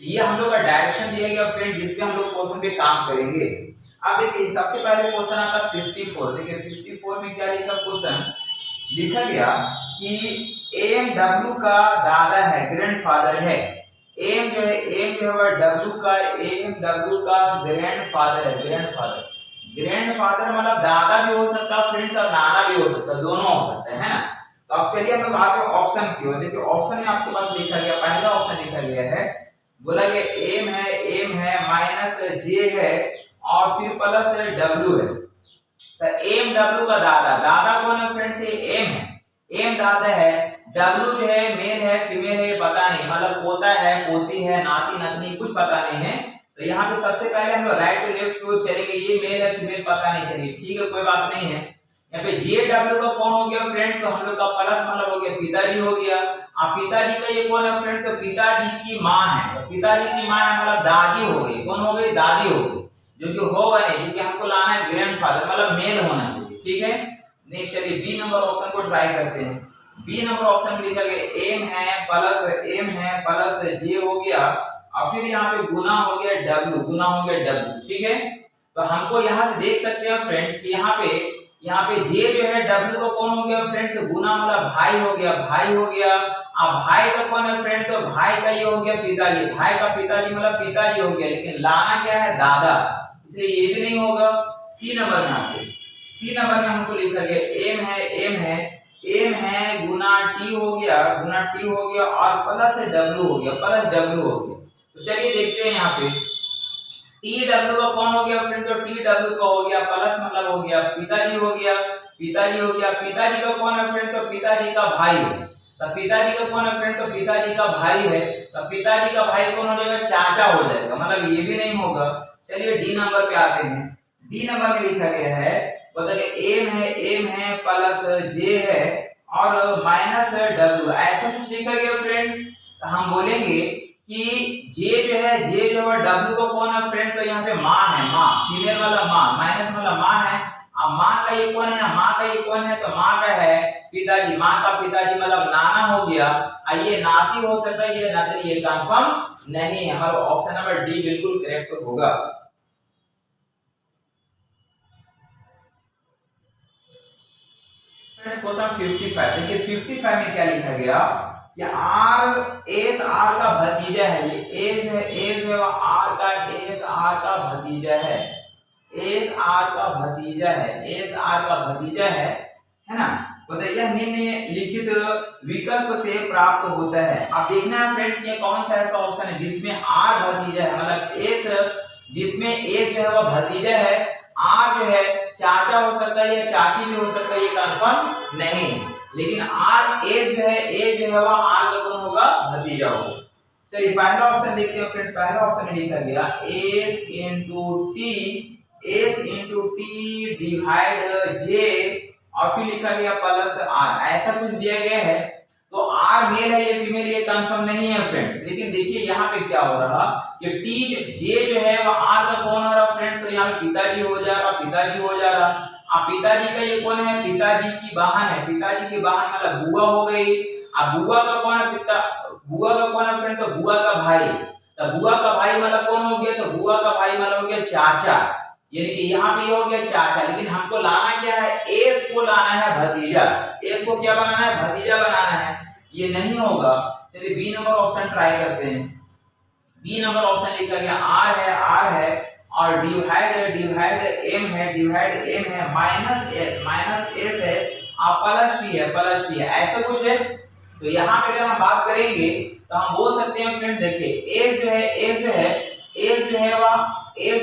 ये हम लोग का डायरेक्शन दिया गया फ्रेंड, जिसपे हम लोग क्वेश्चन पे काम करेंगे। अब देखिए सबसे पहले क्वेश्चन आता है 54। देखिए 54 में क्या लिखा क्वेश्चन, लिखा गया कि एम डब्ल्यू का दादा है, ग्रैंडफादर है। एम जो है डब्ल्यू का ग्रैंडफादर है, ग्रैंडफादर मतलब दादा भी हो सकता है फ्रेंड्स और नाना भी हो सकता है, दोनों हो सकते हैं ना। तो अब चलिए हम लोग आते हैं ऑप्शन की ओर। देखिए ऑप्शन में आपके पास लिखा गया, पहला ऑप्शन लिखा गया है, बोला गया एम है माइनस जे है और फिर प्लस डब्ल्यू है। तो एम डब्ल्यू का दादा, दादा कौन है फ्रेंड्स? ये एम है, एम दादा है, डब्ल्यू जो है मेल है फीमेल है पता नहीं, मतलब पोता है पोती है नाती नतनी कुछ पता नहीं है। तो यहाँ पे सबसे पहले हम लोग राइट टू लेफ्ट की ओर चलेंगे, ये मेल है फीमेल पता नहीं, चलिए ठीक है कोई बात नहीं है। यहाँ पे जे डब्ल्यू का कौन हो गया फ्रेंड? तो हम लोग का प्लस मतलब हो गया पिताजी हो गया। अब पिताजी का ये कौन है फ्रेंड? तो पिताजी की माँ है, तो पिताजी की माँ है मतलब दादी हो गई, कौन हो गई? दादी हो गई, जो कि होगा नहीं क्योंकि हमको लाना है ग्रैंडफादर मतलब मेल होना चाहिए, ठीक है। नेक्स्ट चलिए बी नंबर ऑप्शन को ट्राई करते हैं। बी नंबर ऑप्शन में लिखा गया एम है प्लस जे हो गया और फिर यहाँ पे गुना हो गया डब्ल्यू, गुना हो गया डब्ल्यू, ठीक है। तो हमको यहाँ से देख सकते हैं फ्रेंड्स कि यहाँ पे जे जो है डब्ल्यू का कौन हो गया फ्रेंड? तो गुना मतलब भाई हो गया, भाई हो गया। अब भाई का कौन है फ्रेंड? तो भाई का ये हो गया पिताजी, भाई का पिताजी मतलब पिताजी हो गया, लेकिन लाना क्या है? दादा, इसलिए ये भी नहीं होगा। सी नंबर में आपको, सी नंबर में हमको लिखा गया एम है गुना टी हो गया, गुना टी हो गया और प्लस डब्ल्यू हो गया, प्लस डब्ल्यू हो गया। तो चलिए देखते हैं यहाँ पे टी डब्ल्यू का कौन हो गया फ्रेंड? तो टी डब्ल्यू का हो गया प्लस मतलब हो गया पिताजी हो गया, पिताजी हो गया। पिताजी का कौन है फ्रेंड? तो पिताजी का भाई है, तो पिताजी का कौन है फ्रेंड? तो पिताजी का भाई है, तो पिताजी का भाई कौन हो जाएगा? चाचा हो जाएगा, मतलब ये भी नहीं होगा। चलिए डी नंबर पे आते हैं। डी नंबर में लिखा गया है बताइए एम है प्लस जे है और माइनस डब्ल्यू, ऐसा कुछ लिखा गया फ्रेंड्स। तो हम बोलेंगे कि जे जो है डब्ल्यू को कौन है फ्रेंड? तो यहाँ पे माँ है, माँ फीमेल वाला माँ, माइनस वाला माँ है। अब माँ का ये कौन है? माँ का ये कौन है? तो माँ का है पिताजी, माँ का पिताजी मतलब नाना हो गया। ये नाती हो सकता है, ये नाती, ये कंफर्म नहीं है, हमारा ऑप्शन नंबर डी बिल्कुल करेक्ट होगा। क्वेश्चन 55 देखिए 55 में क्या लिखा गया? ये एस आर का भतीजा है, ये एस है वो आर का, एस आर का भतीजा है, एस आर का भतीजा है, एस आर का भतीजा है ना। बताइए यह निम्नलिखित विकल्प से प्राप्त होता है। अब देखना है फ्रेंड्स ये कौन सा ऐसा ऑप्शन है जिसमें आर भतीजा है, मतलब एस जिसमें एस जो है वह भतीजा है, आर जो है चाचा हो सकता है या चाची भी हो सकता है, ये कंफर्म नहीं, लेकिन आर एज जो है वह आर का कौन होगा? भतीजा होगा। चलिए पहला ऑप्शन देखते हैं फ्रेंड्स। पहला ऑप्शन में लिखा गया एस इंटू टी डिवाइड जे और फिर लिखा गया प्लस आर, ऐसा कुछ दिया गया है। तो आर मेल है या फीमेल ये कंफर्म नहीं है फ्रेंड्स, लेकिन देखिए यहाँ पे क्या हो रहा कि टी जे जो है वो आर का कौन हो रहा फ्रेंड? तो यहाँ पे पिताजी हो जा रहा, पिताजी हो जा रहा। अब पिताजी का ये कौन है? पिताजी की बहन है, पिताजी की बहन मतलब बुआ हो गई। अब बुआ का कौन है? बुआ का कौन है फ्रेंड? तो बुआ का भाई, तो बुआ का भाई मतलब कौन हो गया? तो बुआ का भाई मतलब हो गया चाचा, यानी कि यहाँ पे हो गया चाचा, लेकिन हमको लाना क्या है? एस को लाना है भतीजा, एस को क्या बनाना है? भतीजा बनाना है, ये नहीं होगा। चलिए बी नंबर ऑप्शन ट्राई करते हैं। बी नंबर ऑप्शन लिखा गया आर है और डिवाइड एम है माइनस एस है और प्लस टी है, ऐसा कुछ है। तो यहाँ पे अगर हम बात करेंगे तो हम बोल सकते हैं फ्रेंड देखिए एस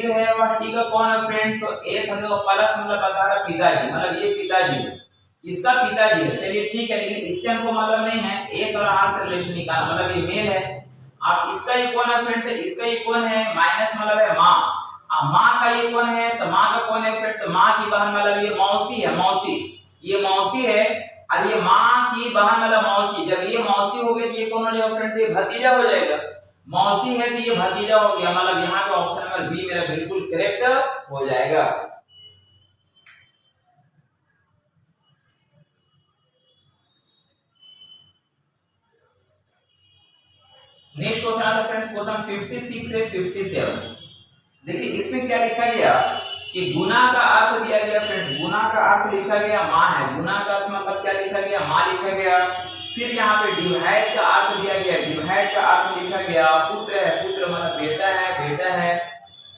जो है वह टी का कौन है फ्रेंड्स? तो एस हम लोग प्लस मतलब बता रहा पिताजी, मतलब ये पिताजी है, इसका पिताजी है। चलिए ठीक है, लेकिन इससे हमको मतलब नहीं है एस और आर से रिलेशन निकालना, मतलब ये मेल है। अब इसका ये कौन है फ्रेंड? तो इसका ये कौन है? माइनस मतलब है माँ। अब माँ का ये कौन है? तो माँ का कौन है फ्रेंड? तो माँ की बहन मतलब ये मौसी है, मौसी, ये मौसी है और ये माँ की बहन मतलब मौसी। जब ये मौसी हो गई तो ये कौन हो जाएगा फ्रेंड? ये भतीजा हो जाएगा, मौसी है तो ये भतीजा हो गया, मतलब यहाँ पे ऑप्शन नंबर बी मेरा बिल्कुल करेक्ट हो जाएगा। नेक्स्ट क्वेश्चन आता है फ्रेंड्स, क्वेश्चन 56 से 57। देखिए इसमें क्या लिखा गया कि गुना का अर्थ दिया गया फ्रेंड्स, गुना का अर्थ लिखा गया माँ है, गुना का अर्थ मतलब क्या लिखा गया? माँ लिखा गया। फिर यहाँ पे डिवाइड का अर्थ दिया गया, डिवाइड का अर्थ लिखा गया पुत्र है, पुत्र मतलब बेटा है।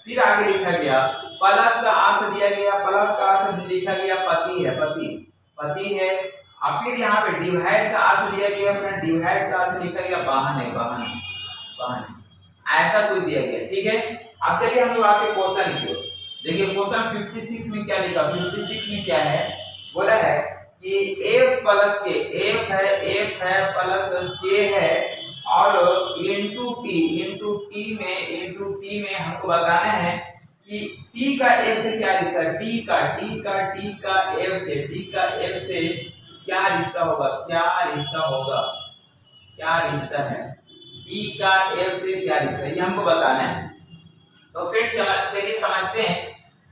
फिर आगे लिखा गया प्लस का अर्थ दिया गया, प्लस का अर्थ लिखा गया पति है, पति है। और फिर यहाँ पे डिवाइड का अर्थ दिया गया फ्रेंड, डिवाइड का अर्थ लिखा गया बहन है, बहन, ऐसा कुछ दिया गया, ठीक है। अब चलिए हम लोग आते क्वेश्चन की ओर। देखिए क्वेश्चन 56 में क्या लिखा, 56 में क्या है, बोला है कि f प्लस के, f है प्लस k है और इनटू टी में हमको बताना है कि t का f से क्या रिश्ता है, t का f से क्या रिश्ता होगा, क्या रिश्ता है, t का f से क्या रिश्ता है, ये हमको बताना है। तो फिर चलिए समझते हैं।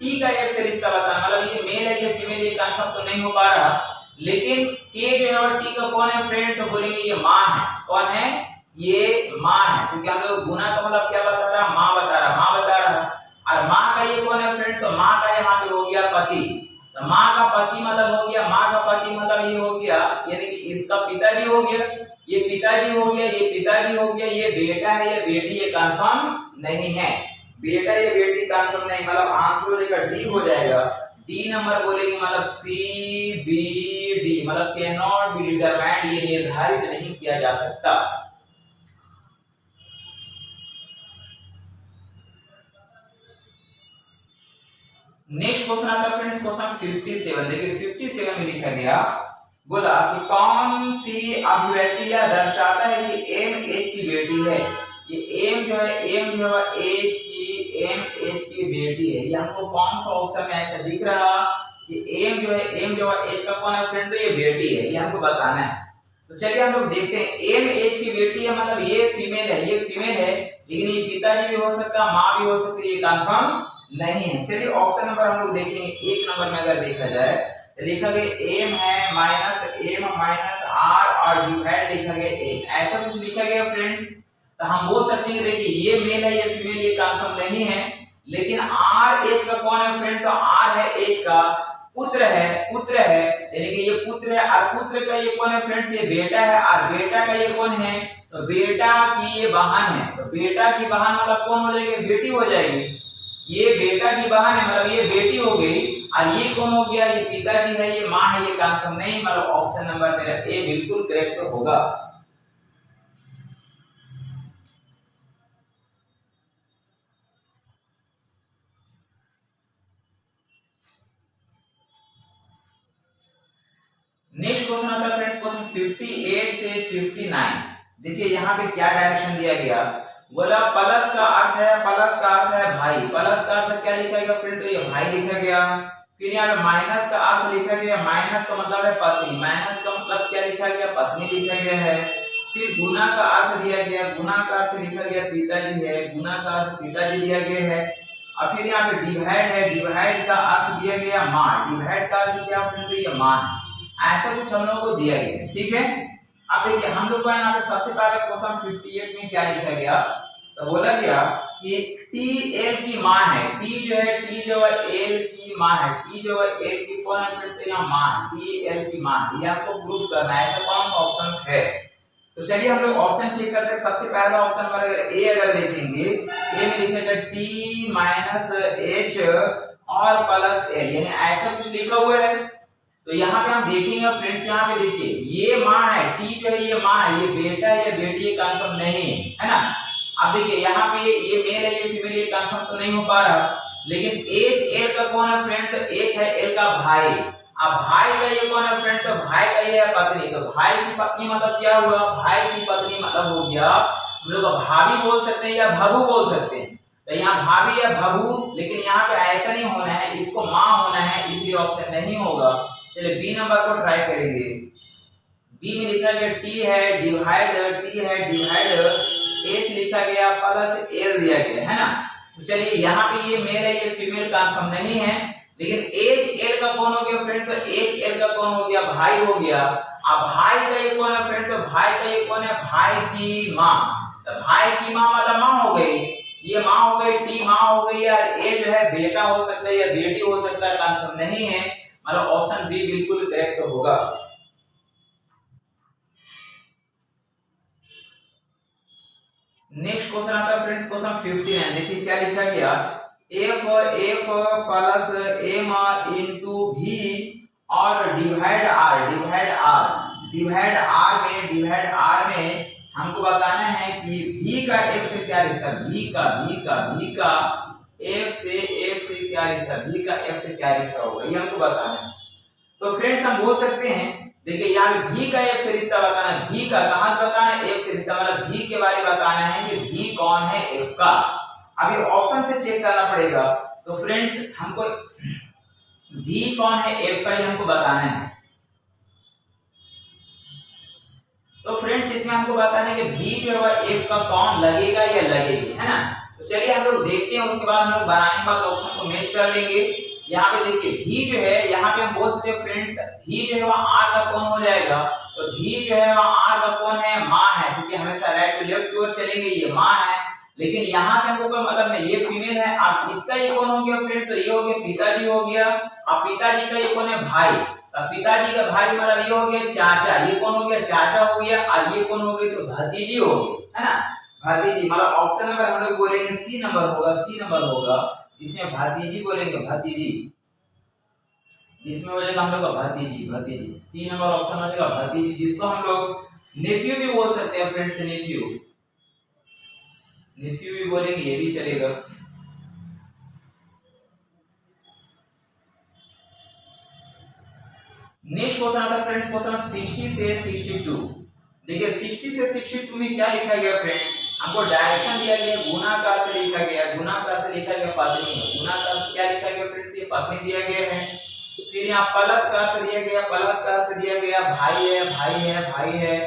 t का f से रिश्ता बताना मतलब ये मेल है ये फीमेल, ये कंफर्म तो नहीं हो पा रहा, लेकिन k जो है और t का कौन है फ्रेंड, तो बोलेंगे ये माँ है। कौन है, ये माँ है, क्योंकि हम लोग गुना का मतलब क्या बता रहा, माँ बता रहा। और माँ का ये कौन है फ्रेंड, तो माँ का यहाँ पे हो गया पति। तो माँ का पति मतलब हो गया, माँ का पति मतलब ये हो गया, यानी कि इसका पिताजी हो गया, ये पिताजी हो गया, ये पिताजी हो गया, ये बेटा है, ये बेटी, ये कंफर्म नहीं है, बेटा ये बेटी कंफर्म नहीं, मतलब आंसर हो जाएगा डी हो जाएगा। डी नंबर बोलेंगे मतलब सी बी डी, मतलब कैन नॉट बी डिटरमाइंड, ये निर्धारित नहीं किया जा सकता। नेक्स्ट क्वेश्चन आता है फ्रेंड्स क्वेश्चन 57। देखिए 57 में लिखा गया, बोला कि कौन सी अभिव्यक्ति यह दर्शाता है कि एम एच की बेटी है। ये एम जो है एच की बेटी है, ये हमको कौन सा ऑप्शन में ऐसा दिख रहा कि एम जो है एच का कौन है फ्रेंड, तो ये बेटी है, ये हमको बताना है। तो चलिए हम लोग देखते हैं, एम एच की बेटी है मतलब ये फीमेल है, लेकिन ये पिताजी भी हो सकता है, माँ भी हो सकती है, ये कंफर्म नहीं है। चलिए ऑप्शन नंबर हम लोग देखेंगे। एक नंबर में अगर देखा जाए तो लिखा गया एम है माइनस आर और डिवाइड लिखा गया एच, ऐसा कुछ लिखा गया फ्रेंड्स। तो हम बोल सकते हैं कि देखिए ये मेल है ये फीमेल, ये कंफर्म नहीं है, लेकिन आर एच का कौन है फ्रेंड, तो आर है एच का पुत्र है, यानी कि ये पुत्र है, और पुत्र का ये कौन है फ्रेंड्स, ये बेटा है, और बेटा का ये कौन है, तो बेटा की ये बहन है। तो बेटा की बहन मतलब कौन हो जाएगी, बेटी हो जाएगी, ये बेटा की बहन है मतलब ये बेटी हो गई, और ये कौन हो गया, ये पिताजी है, ये माँ है, ये कंफर्म नहीं, मतलब ऑप्शन नंबर मेरा ए बिल्कुल करेक्ट होगा। नेक्स्ट क्वेश्चन आता है फ्रेंड्स क्वेश्चन 58 से 59। देखिए यहाँ पे क्या डायरेक्शन दिया गया, बोला प्लस का अर्थ है भाई, प्लस का अर्थ क्या लिखा गया फ्रेंड, तो ये भाई लिखा गया। फिर यहाँ पे माइनस का अर्थ लिखा गया, माइनस का मतलब है पत्नी, माइनस का मतलब क्या लिखा गया, पत्नी लिखा गया है। फिर गुना का अर्थ दिया गया, गुना का अर्थ लिखा गया पिताजी है, गुना का अर्थ पिताजी दिया गया है। और फिर यहाँ पे डिवाइड है, डिवाइड का अर्थ दिया गया माँ, डिवाइड का अर्थ क्या फ्रेंड, तो ये माँ है, ऐसा कुछ हम लोगों को दिया गया, ठीक है। अब देखिए हम लोग को यहाँ पे सबसे पहले क्वेश्चन 58 में क्या लिखा गया, तो बोला गया कि टी एल की माँ है, टी जो है एल की माँ है, टी जो है एल की कौन है फिर, तो यहाँ माँ है, टी एल की माँ है, ये आपको प्रूव करना है, ऐसा कौन सा ऑप्शन है। तो चलिए हम लोग ऑप्शन चेक करते हैं। सबसे पहला ऑप्शन पर ए अगर देखेंगे, ए में लिखेगा टी माइनस एच और प्लस एल, यानी ऐसा कुछ लिखा हुआ है। तो यहाँ पे हम देखेंगे फ्रेंड्स, यहाँ पे देखिए ये माँ है, टी जो है ये माँ है, ये बेटा है ये बेटी, ये कंफर्म नहीं है ना। अब देखिए यहाँ पे ये मेल है ये फीमेल, ये कंफर्म तो नहीं हो पा रहा, लेकिन एच एल का कौन है फ्रेंड, तो एच है एल का भाई। अब भाई का ये कौन है फ्रेंड, तो भाई का ये है पत्नी। तो भाई की पत्नी मतलब क्या हुआ, भाई की पत्नी मतलब हो गया हम लोग भाभी बोल सकते हैं या भबू बोल सकते हैं। तो यहाँ भाभी या भबू, लेकिन यहाँ पे ऐसा नहीं होना है, इसको माँ होना है, इसलिए ऑप्शन नहीं होगा। चलिए बी नंबर को ट्राई करेंगे। बी में लिखा गया टी है डिवाइड एच लिखा गया प्लस एल दिया गया है ना। तो चलिए यहाँ पे ये मेल है ये फीमेल कंफर्म नहीं है, लेकिन एच एल का कौन हो गया फ्रेंड, तो एच एल का कौन हो गया, भाई हो गया। अब भाई का ये कौन है फ्रेंड, तो भाई का ये कौन है, भाई की माँ। तो भाई की माँ मतलब माँ हो गई, ये माँ हो गई, टी माँ हो गई, और ए जो है बेटा हो सकता है या बेटी हो सकता है, कंफर्म नहीं है, मतलब ऑप्शन बी बिल्कुल करेक्ट होगा। नेक्स्ट क्वेश्चन आता है फ्रेंड्स क्वेश्चन 59। देखिए क्या लिखा गया, F plus M into V और डिवाइड आर में हमको बताना है कि v का f से क्या रिश्ता, v का f एफ से क्या रिश्ता, बी का एफ से क्या रिश्ता होगा, ये हमको बताना है। तो फ्रेंड्स हम बोल सकते हैं, देखिए यहाँ पे भी का एफ से रिश्ता बताना है, भी का कहां से बताना है, एफ से रिश्ता, मतलब भी के बारे में बताना है कि भी कौन है एफ का। अभी ऑप्शन से चेक करना पड़ेगा। तो फ्रेंड्स हमको भी कौन है एफ का ये हमको बताना है। तो फ्रेंड्स इसमें हमको बताना है कि भी जो है एफ का कौन लगेगा या लगेगी, है ना। तो चलिए हम लोग देखते हैं, उसके बाद हम लोग बनाने के बाद ऑप्शन को मैच कर लेंगे। यहाँ पे देखिए भी जो है, यहाँ पे हम बोल सकते हैं फ्रेंड्स भी जो है वह आर का कौन हो जाएगा। तो भी जो है वह आर का कौन है, माँ है, क्योंकि हमेशा राइट टू लेफ्ट की ओर चलेंगे, ये माँ है। लेकिन यहाँ से हमको कोई मतलब नहीं, ये फीमेल है। अब किसका ये कौन हो गया फ्रेंड, तो ये हो गया पिताजी हो गया। अब पिताजी का ये कौन है, भाई। अब पिताजी का भाई मतलब ये हो गया चाचा, ये कौन हो गया, चाचा हो गया। और ये कौन हो गई, तो भतीजी हो गई, है ना, भतीजी। मतलब ऑप्शन नंबर हम लोग बोलेंगे सी नंबर होगा, सी नंबर होगा, इसमें भतीजी बोलेंगे, भतीजी, इसमें हो जाएगा हम लोग का भतीजी, भतीजी। सी नंबर ऑप्शन हो जाएगा भतीजी, जिसको हम लोग नेफ्यू भी बोल सकते हैं फ्रेंड्स, नेफ्यू, नेफ्यू भी बोलेंगे, ये भी चलेगा। नेक्स्ट क्वेश्चन आता है फ्रेंड्स, क्वेश्चन 60 से 62। देखिए 60 से 62 में क्या लिखा गया फ्रेंड्स, हमको डायरेक्शन दिया गया, गुना का अर्थ लिखा गया, गुना का अर्थ लिखा गया पत्नी है, गुना का अर्थ क्या लिखा गया फ्रेंड्स, ये पत्नी दिया गया है। फिर यहाँ प्लस का अर्थ दिया गया, प्लस का अर्थ दिया गया भाई है, भाई है, भाई है।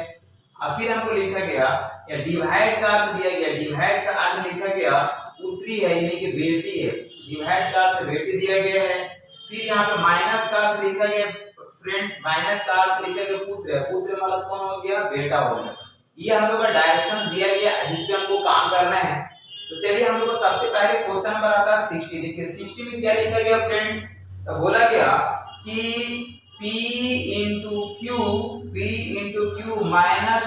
और फिर हमको लिखा गया या डिवाइड का अर्थ दिया गया, डिवाइड का अर्थ लिखा गया पुत्री है, यानी कि बेटी है, डिवाइड का अर्थ बेटी दिया गया है। फिर यहाँ पे माइनस का अर्थ लिखा गया फ्रेंड्स, माइनस का अर्थ लिखा गया पुत्र है, पुत्र मतलब कौन हो गया, बेटा हो गया। ये हम लोग का डायरेक्शन दिया गया, जिसपे हमको काम करना है। तो चलिए हम लोग को सबसे पहले क्वेश्चन नंबर आता है 60। देखिए 60 में क्या लिखा गया फ्रेंड्स, तो बोला गया कि P into Q, P into Q minus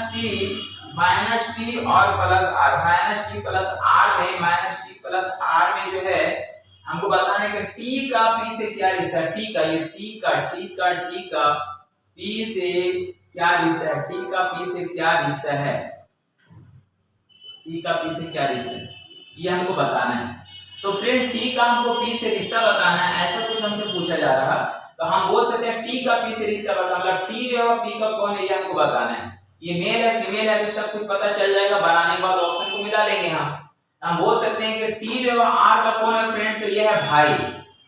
T और plus R, minus T plus R में, माइनस टी प्लस आर में जो है हमको बताना है कि टी का पी से क्या रिश्ता है, टी का, ये टी का पी से क्या रिश्ता है, टी का पी से क्या रिश्ता है, टी का पी से क्या रिश्ता है, ये हमको बताना है। तो फ्रेंड टी का हमको पी से रिश्ता बताना है, ऐसा कुछ हमसे पूछा जा रहा, तो हम बोल सकते हैं टी का पी से रिश्ता बताना, मतलब टी जो है पी का कौन है ये हमको बताना है। ये मेल है फीमेल है, सब कुछ पता चल जाएगा, बनाने के बाद ऑप्शन को मिला लेंगे हम बोल सकते हैं कि टी जो है आर का कौन है फ्रेंड, तो ये है भाई।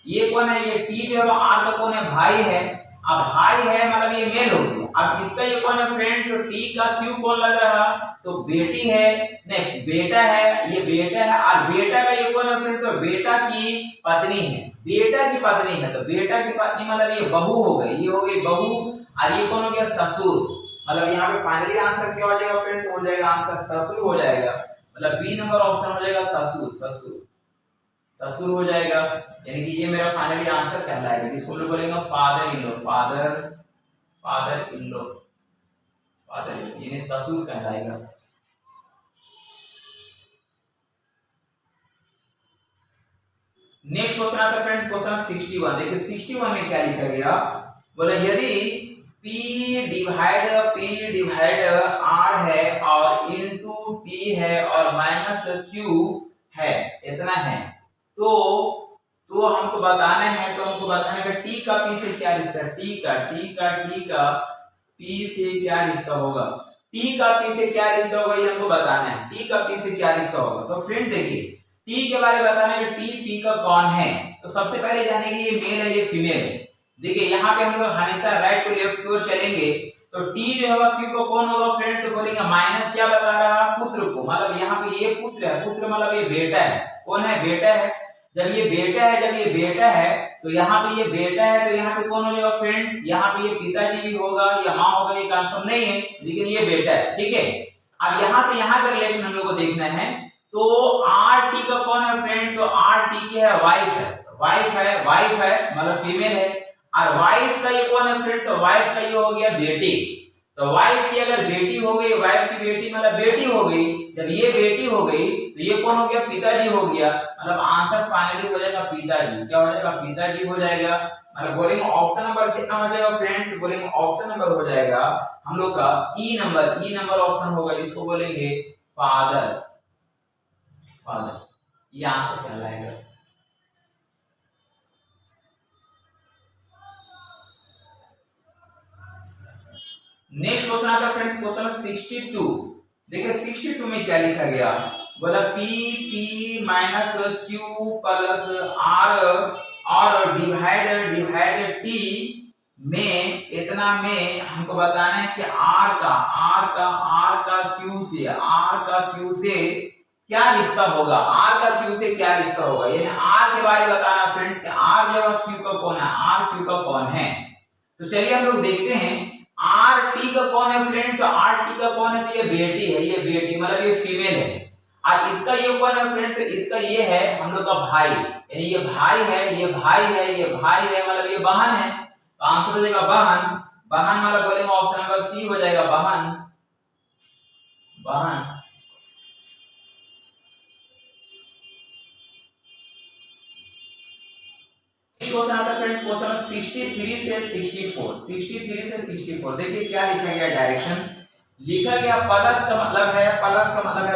ये कौन है, ये टी जो है आर का कौन है, भाई है। अब भाई है मतलब ये मेल हो गया। अब इसका ये कौन है फ्रेंड, तो टी का क्यू कौन लग रहा, तो बेटी है, नहीं बेटा है, ये बेटा है। और बेटा का ये कौन है फ्रेंड, तो बेटा की पत्नी है, बेटा की पत्नी है। तो बेटा की पत्नी मतलब ये बहू हो गई, ये हो गई बहू। और ये कौन हो गया, ससुर। मतलब यहाँ पे फाइनली आंसर क्या हो जाएगा फ्रेंड, तो हो जाएगा आंसर ससुर हो जाएगा। मतलब बी नंबर ऑप्शन हो जाएगा ससुर, ससुर, ससुर हो जाएगा। यानी कि ये मेरा फाइनली आंसर कहलाएगा। इसको लोग बोलेंगे father in law, father in law, father in law, यानी ससुर कहलाएगा। नेक्स्ट क्वेश्चन आता है फ्रेंड्स, क्वेश्चन 61। देखिए 61 में क्या लिखा गया, बोले यदि P डिवाइड R है और इनटू T है और माइनस Q है, इतना है, तो हमको बताना है, तो हमको बताना है कि T का P से क्या रिश्ता है, T का P से क्या रिश्ता होगा, T का P से क्या रिश्ता होगा ये हमको बताना है। T का P से क्या रिश्ता होगा, तो फ्रेंड देखिए T के बारे में बताना है कि T P का कौन है। तो सबसे पहले जानेंगे ये मेल है, ये फीमेल है। देखिए यहाँ पे हम लोग हमेशा राइट टू लेफ्ट की ओर चलेंगे, तो T जो है Q को कौन होगा फ्रेंड, तो बोलेंगे माइनस क्या बता रहा, पुत्र को। मतलब यहाँ पे ये पुत्र है, पुत्र मतलब ये बेटा है, कौन है, बेटा है। जब ये बेटा है तो यहाँ पे ये बेटा है, तो यहाँ पे कौन हो जाएगा फ्रेंड्स, यहाँ पे ये पिताजी भी होगा या माँ होगा, ये कंफर्म नहीं है, लेकिन ये बेटा है, ठीक है। अब यहाँ से यहाँ का रिलेशन हम लोग को देखना है। तो आर टी का कौन है फ्रेंड, तो आर टी की है वाइफ है मतलब फीमेल है। और वाइफ का ये कौन है फ्रेंड, तो वाइफ का ये हो गया बेटी। तो वाइफ की अगर बेटी हो गई, वाइफ की बेटी मतलब बेटी हो गई, जब ये बेटी हो गई तो ये कौन हो गया, पिताजी हो गया। मतलब आंसर फाइनली हो जाएगा पिताजी, क्या हो जाएगा, पिताजी हो जाएगा। मतलब बोलेंगे ऑप्शन नंबर कितना हो जाएगा फ्रेंड, तो बोलेंगे ऑप्शन नंबर हो जाएगा हम लोग का ई नंबर ऑप्शन होगा, जिसको बोलेंगे फादर, ये आंसर कहलाएगा। नेक्स्ट क्वेश्चन आता है फ्रेंड्स क्वेश्चन 62। देखिए 62 में क्या लिखा गया, बोला P minus Q plus R और डिवाइड T में इतना में हमको बताना है कि R का Q से क्या रिश्ता होगा, R का Q से क्या रिश्ता होगा, यानी R के बारे में बताना फ्रेंड्स कि R जो है Q का कौन है, R Q का कौन है। तो चलिए हम लोग देखते हैं R T का कौन है फ्रेंड, तो R T का कौन है, तो ये बेटी है, ये बेटी मतलब ये फीमेल है। और इसका ये कौन है फ्रेंड, तो इसका ये है हम लोग का भाई, यानी ये भाई है, ये भाई है, ये भाई है मतलब ये बहन है। तो आंसर हो जाएगा बहन, बहन मतलब बोलेंगे ऑप्शन नंबर सी हो जाएगा बहन, बहन। क्वेश्चन आता है फ्रेंड्स क्वेश्चन 63 से 64। देखिए क्या लिखा गया, डायरेक्शन लिखा गया प्लस का मतलब है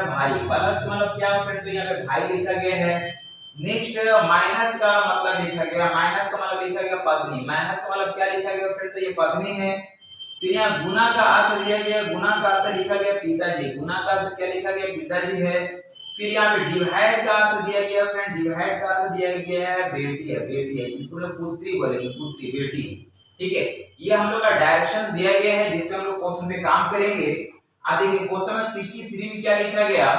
भाई, प्लस का मतलब क्या फ्रेंड, तो यहाँ पे भाई लिखा गया है। नेक्स्ट माइनस का मतलब लिखा गया, माइनस का मतलब लिखा गया पत्नी, माइनस का मतलब क्या लिखा गया फ्रेंड, तो ये पत्नी है। फिर यहाँ गुना का अर्थ दिया गया, गुना का अर्थ लिखा गया पिताजी, गुना का अर्थ क्या लिखा गया पिताजी है। फिर यहाँ पे डिवाइड का अर्थ दिया गया फ्रेंड, डिवाइड का अर्थ दिया गया है बेटी है, इसको लोग पुत्री बोलेंगे, पुत्री बेटी, ठीक है। ये हम लोग का डायरेक्शन दिया गया है जिसमें हम लोग क्वेश्चन पे काम करेंगे। अब देखिए क्वेश्चन में 63 में क्या लिखा गया,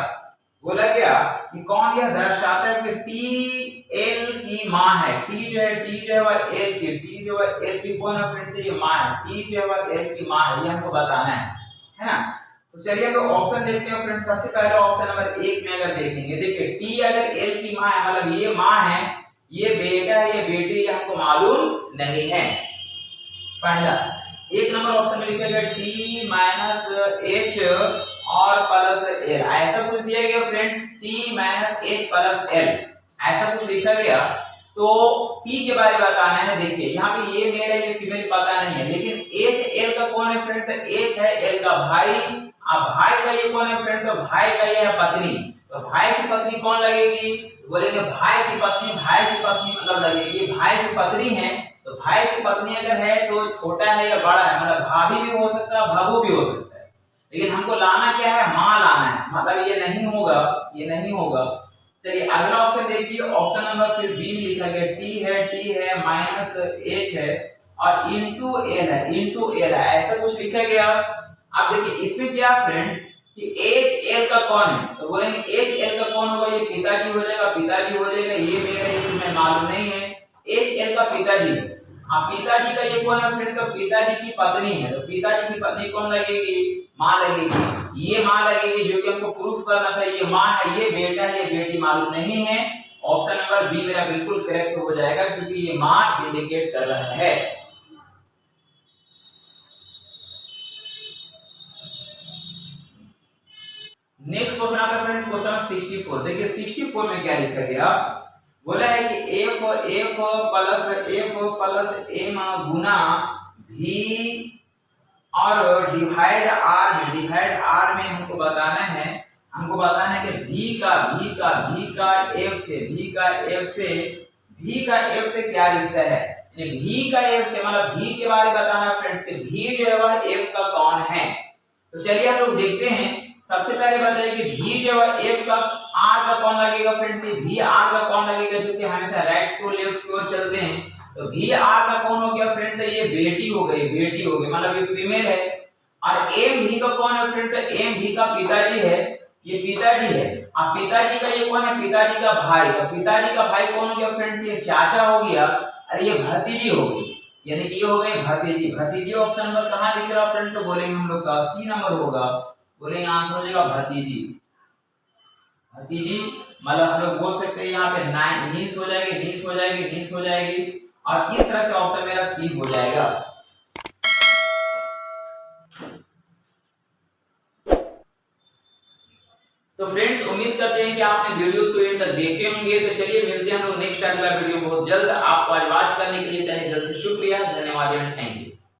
बोला गया कि कौन यह दर्शाता है कि टी एल की मां है, टी जो है वह एल की कौन है फ्रेंड, तो ये मां है, टी जो है वह एल की मां है, ये हमको बताना है ना। तो चलिए हम लोग ऑप्शन देखते हैं फ्रेंड्स। सबसे पहले ऑप्शन नंबर 1 में अगर देखेंगे, देखिए टी अगर एल की मां है मतलब ये मां है, ये बेटा है, ये बेटी, ये हमको मालूम नहीं है। पहला 1 नंबर ऑप्शन में लिखा गया टी माइनस एच और प्लस एल, ऐसा कुछ दिया गया friends, T minus H plus L ऐसा कुछ लिखा गया। तो P के बारे में बताना है। देखिए यहाँ पे ये मेल है, ये फीमेल पता नहीं है, लेकिन H L का कौन है फ्रेंड, तो H है L का भाई, अब भाई का ये कौन है फ्रेंड, तो भाई का ये है पत्नी। तो भाई की पत्नी कौन लगेगी, बोलेंगे भाई की पत्नी मतलब लगेगी, भाई की पत्नी है। तो भाई की पत्नी अगर है तो छोटा है या बड़ा है, मतलब भाभी भी हो सकता है, भाभू भी हो सकता है, लेकिन हमको लाना क्या है, मां लाना है, मतलब ये नहीं होगा। चलिए अगला ऑप्शन देखिए, ऑप्शन नंबर फिर बी में लिखा गया टी है माइनस एच है और इनटू एल है, ऐसा कुछ लिखा गया। अब देखिए इसमें क्या फ्रेंड्स कि एच एल का कौन है, तो बोलेंगे एच एल का कौन होगा, ये पिताजी हो जाएगा, ये मेरा ये तुम्हें मालूम नहीं है, एच एल का पिताजी है। अब पिताजी का ये कौन है फ्रेंड, तो पिताजी की पत्नी है, तो पिताजी की पत्नी कौन लगेगी, मां लगेगी, ये मां लगेगी, जो कि हमको प्रूफ करना था, ये मां है, ये बेटा है, ये बेटी मालूम नहीं है। ऑप्शन नंबर बी मेरा बिल्कुल करेक्ट हो जाएगा क्योंकि ये मां इंडिकेट कर रहा है। नेक्स्ट क्वेश्चन आता है फ्रेंड्स क्वेश्चन 64। देखिए 64 में क्या लिखा गया, बोला है कि f प्लस m गुना v और डिवाइड r में हमको बताना है कि v का f से क्या रिश्ता है, यानी v का f से मतलब v के बारे में बताना है फ्रेंड्स कि v जो है वह f का कौन है। तो चलिए हम लोग देखते हैं। सबसे पहले बताइए कि v जो है f का r का कौन लगेगा फ्रेंड्स, ये v r का कौन लगेगा, जो कि हमेशा राइट टू लेफ्ट की ओर चलते हैं। तो v r का कौन हो गया फ्रेंड, तो ये बेटी हो गई मतलब ये फीमेल है। और m v का कौन है फ्रेंड, तो m v का पिताजी है, ये पिताजी है। अब पिताजी का ये कौन है, पिताजी का भाई, तो पिताजी का भाई कौन हो गया फ्रेंड्स, ये चाचा हो गया और ये भतीजी हो गई, यानी कि ये हो गई भतीजी। ऑप्शन नंबर कहां दिख रहा फ्रेंड, तो बोलेंगे हम लोग का सी नंबर होगा, बोलेंगे आंसर हो जाएगा भतीजी मतलब हम लोग बोल सकते हैं यहाँ पे नीस हो जाएगी और किस तरह से ऑप्शन मेरा सी हो जाएगा। तो फ्रेंड्स उम्मीद करते हैं कि आपने वीडियोस को एंड तक देखे होंगे। तो चलिए मिलते हैं हम लोग नेक्स्ट अगला वीडियो बहुत जल्द। आपको आज वॉच करने के लिए तहे दिल से शुक्रिया, धन्यवाद एंड थैंक यू।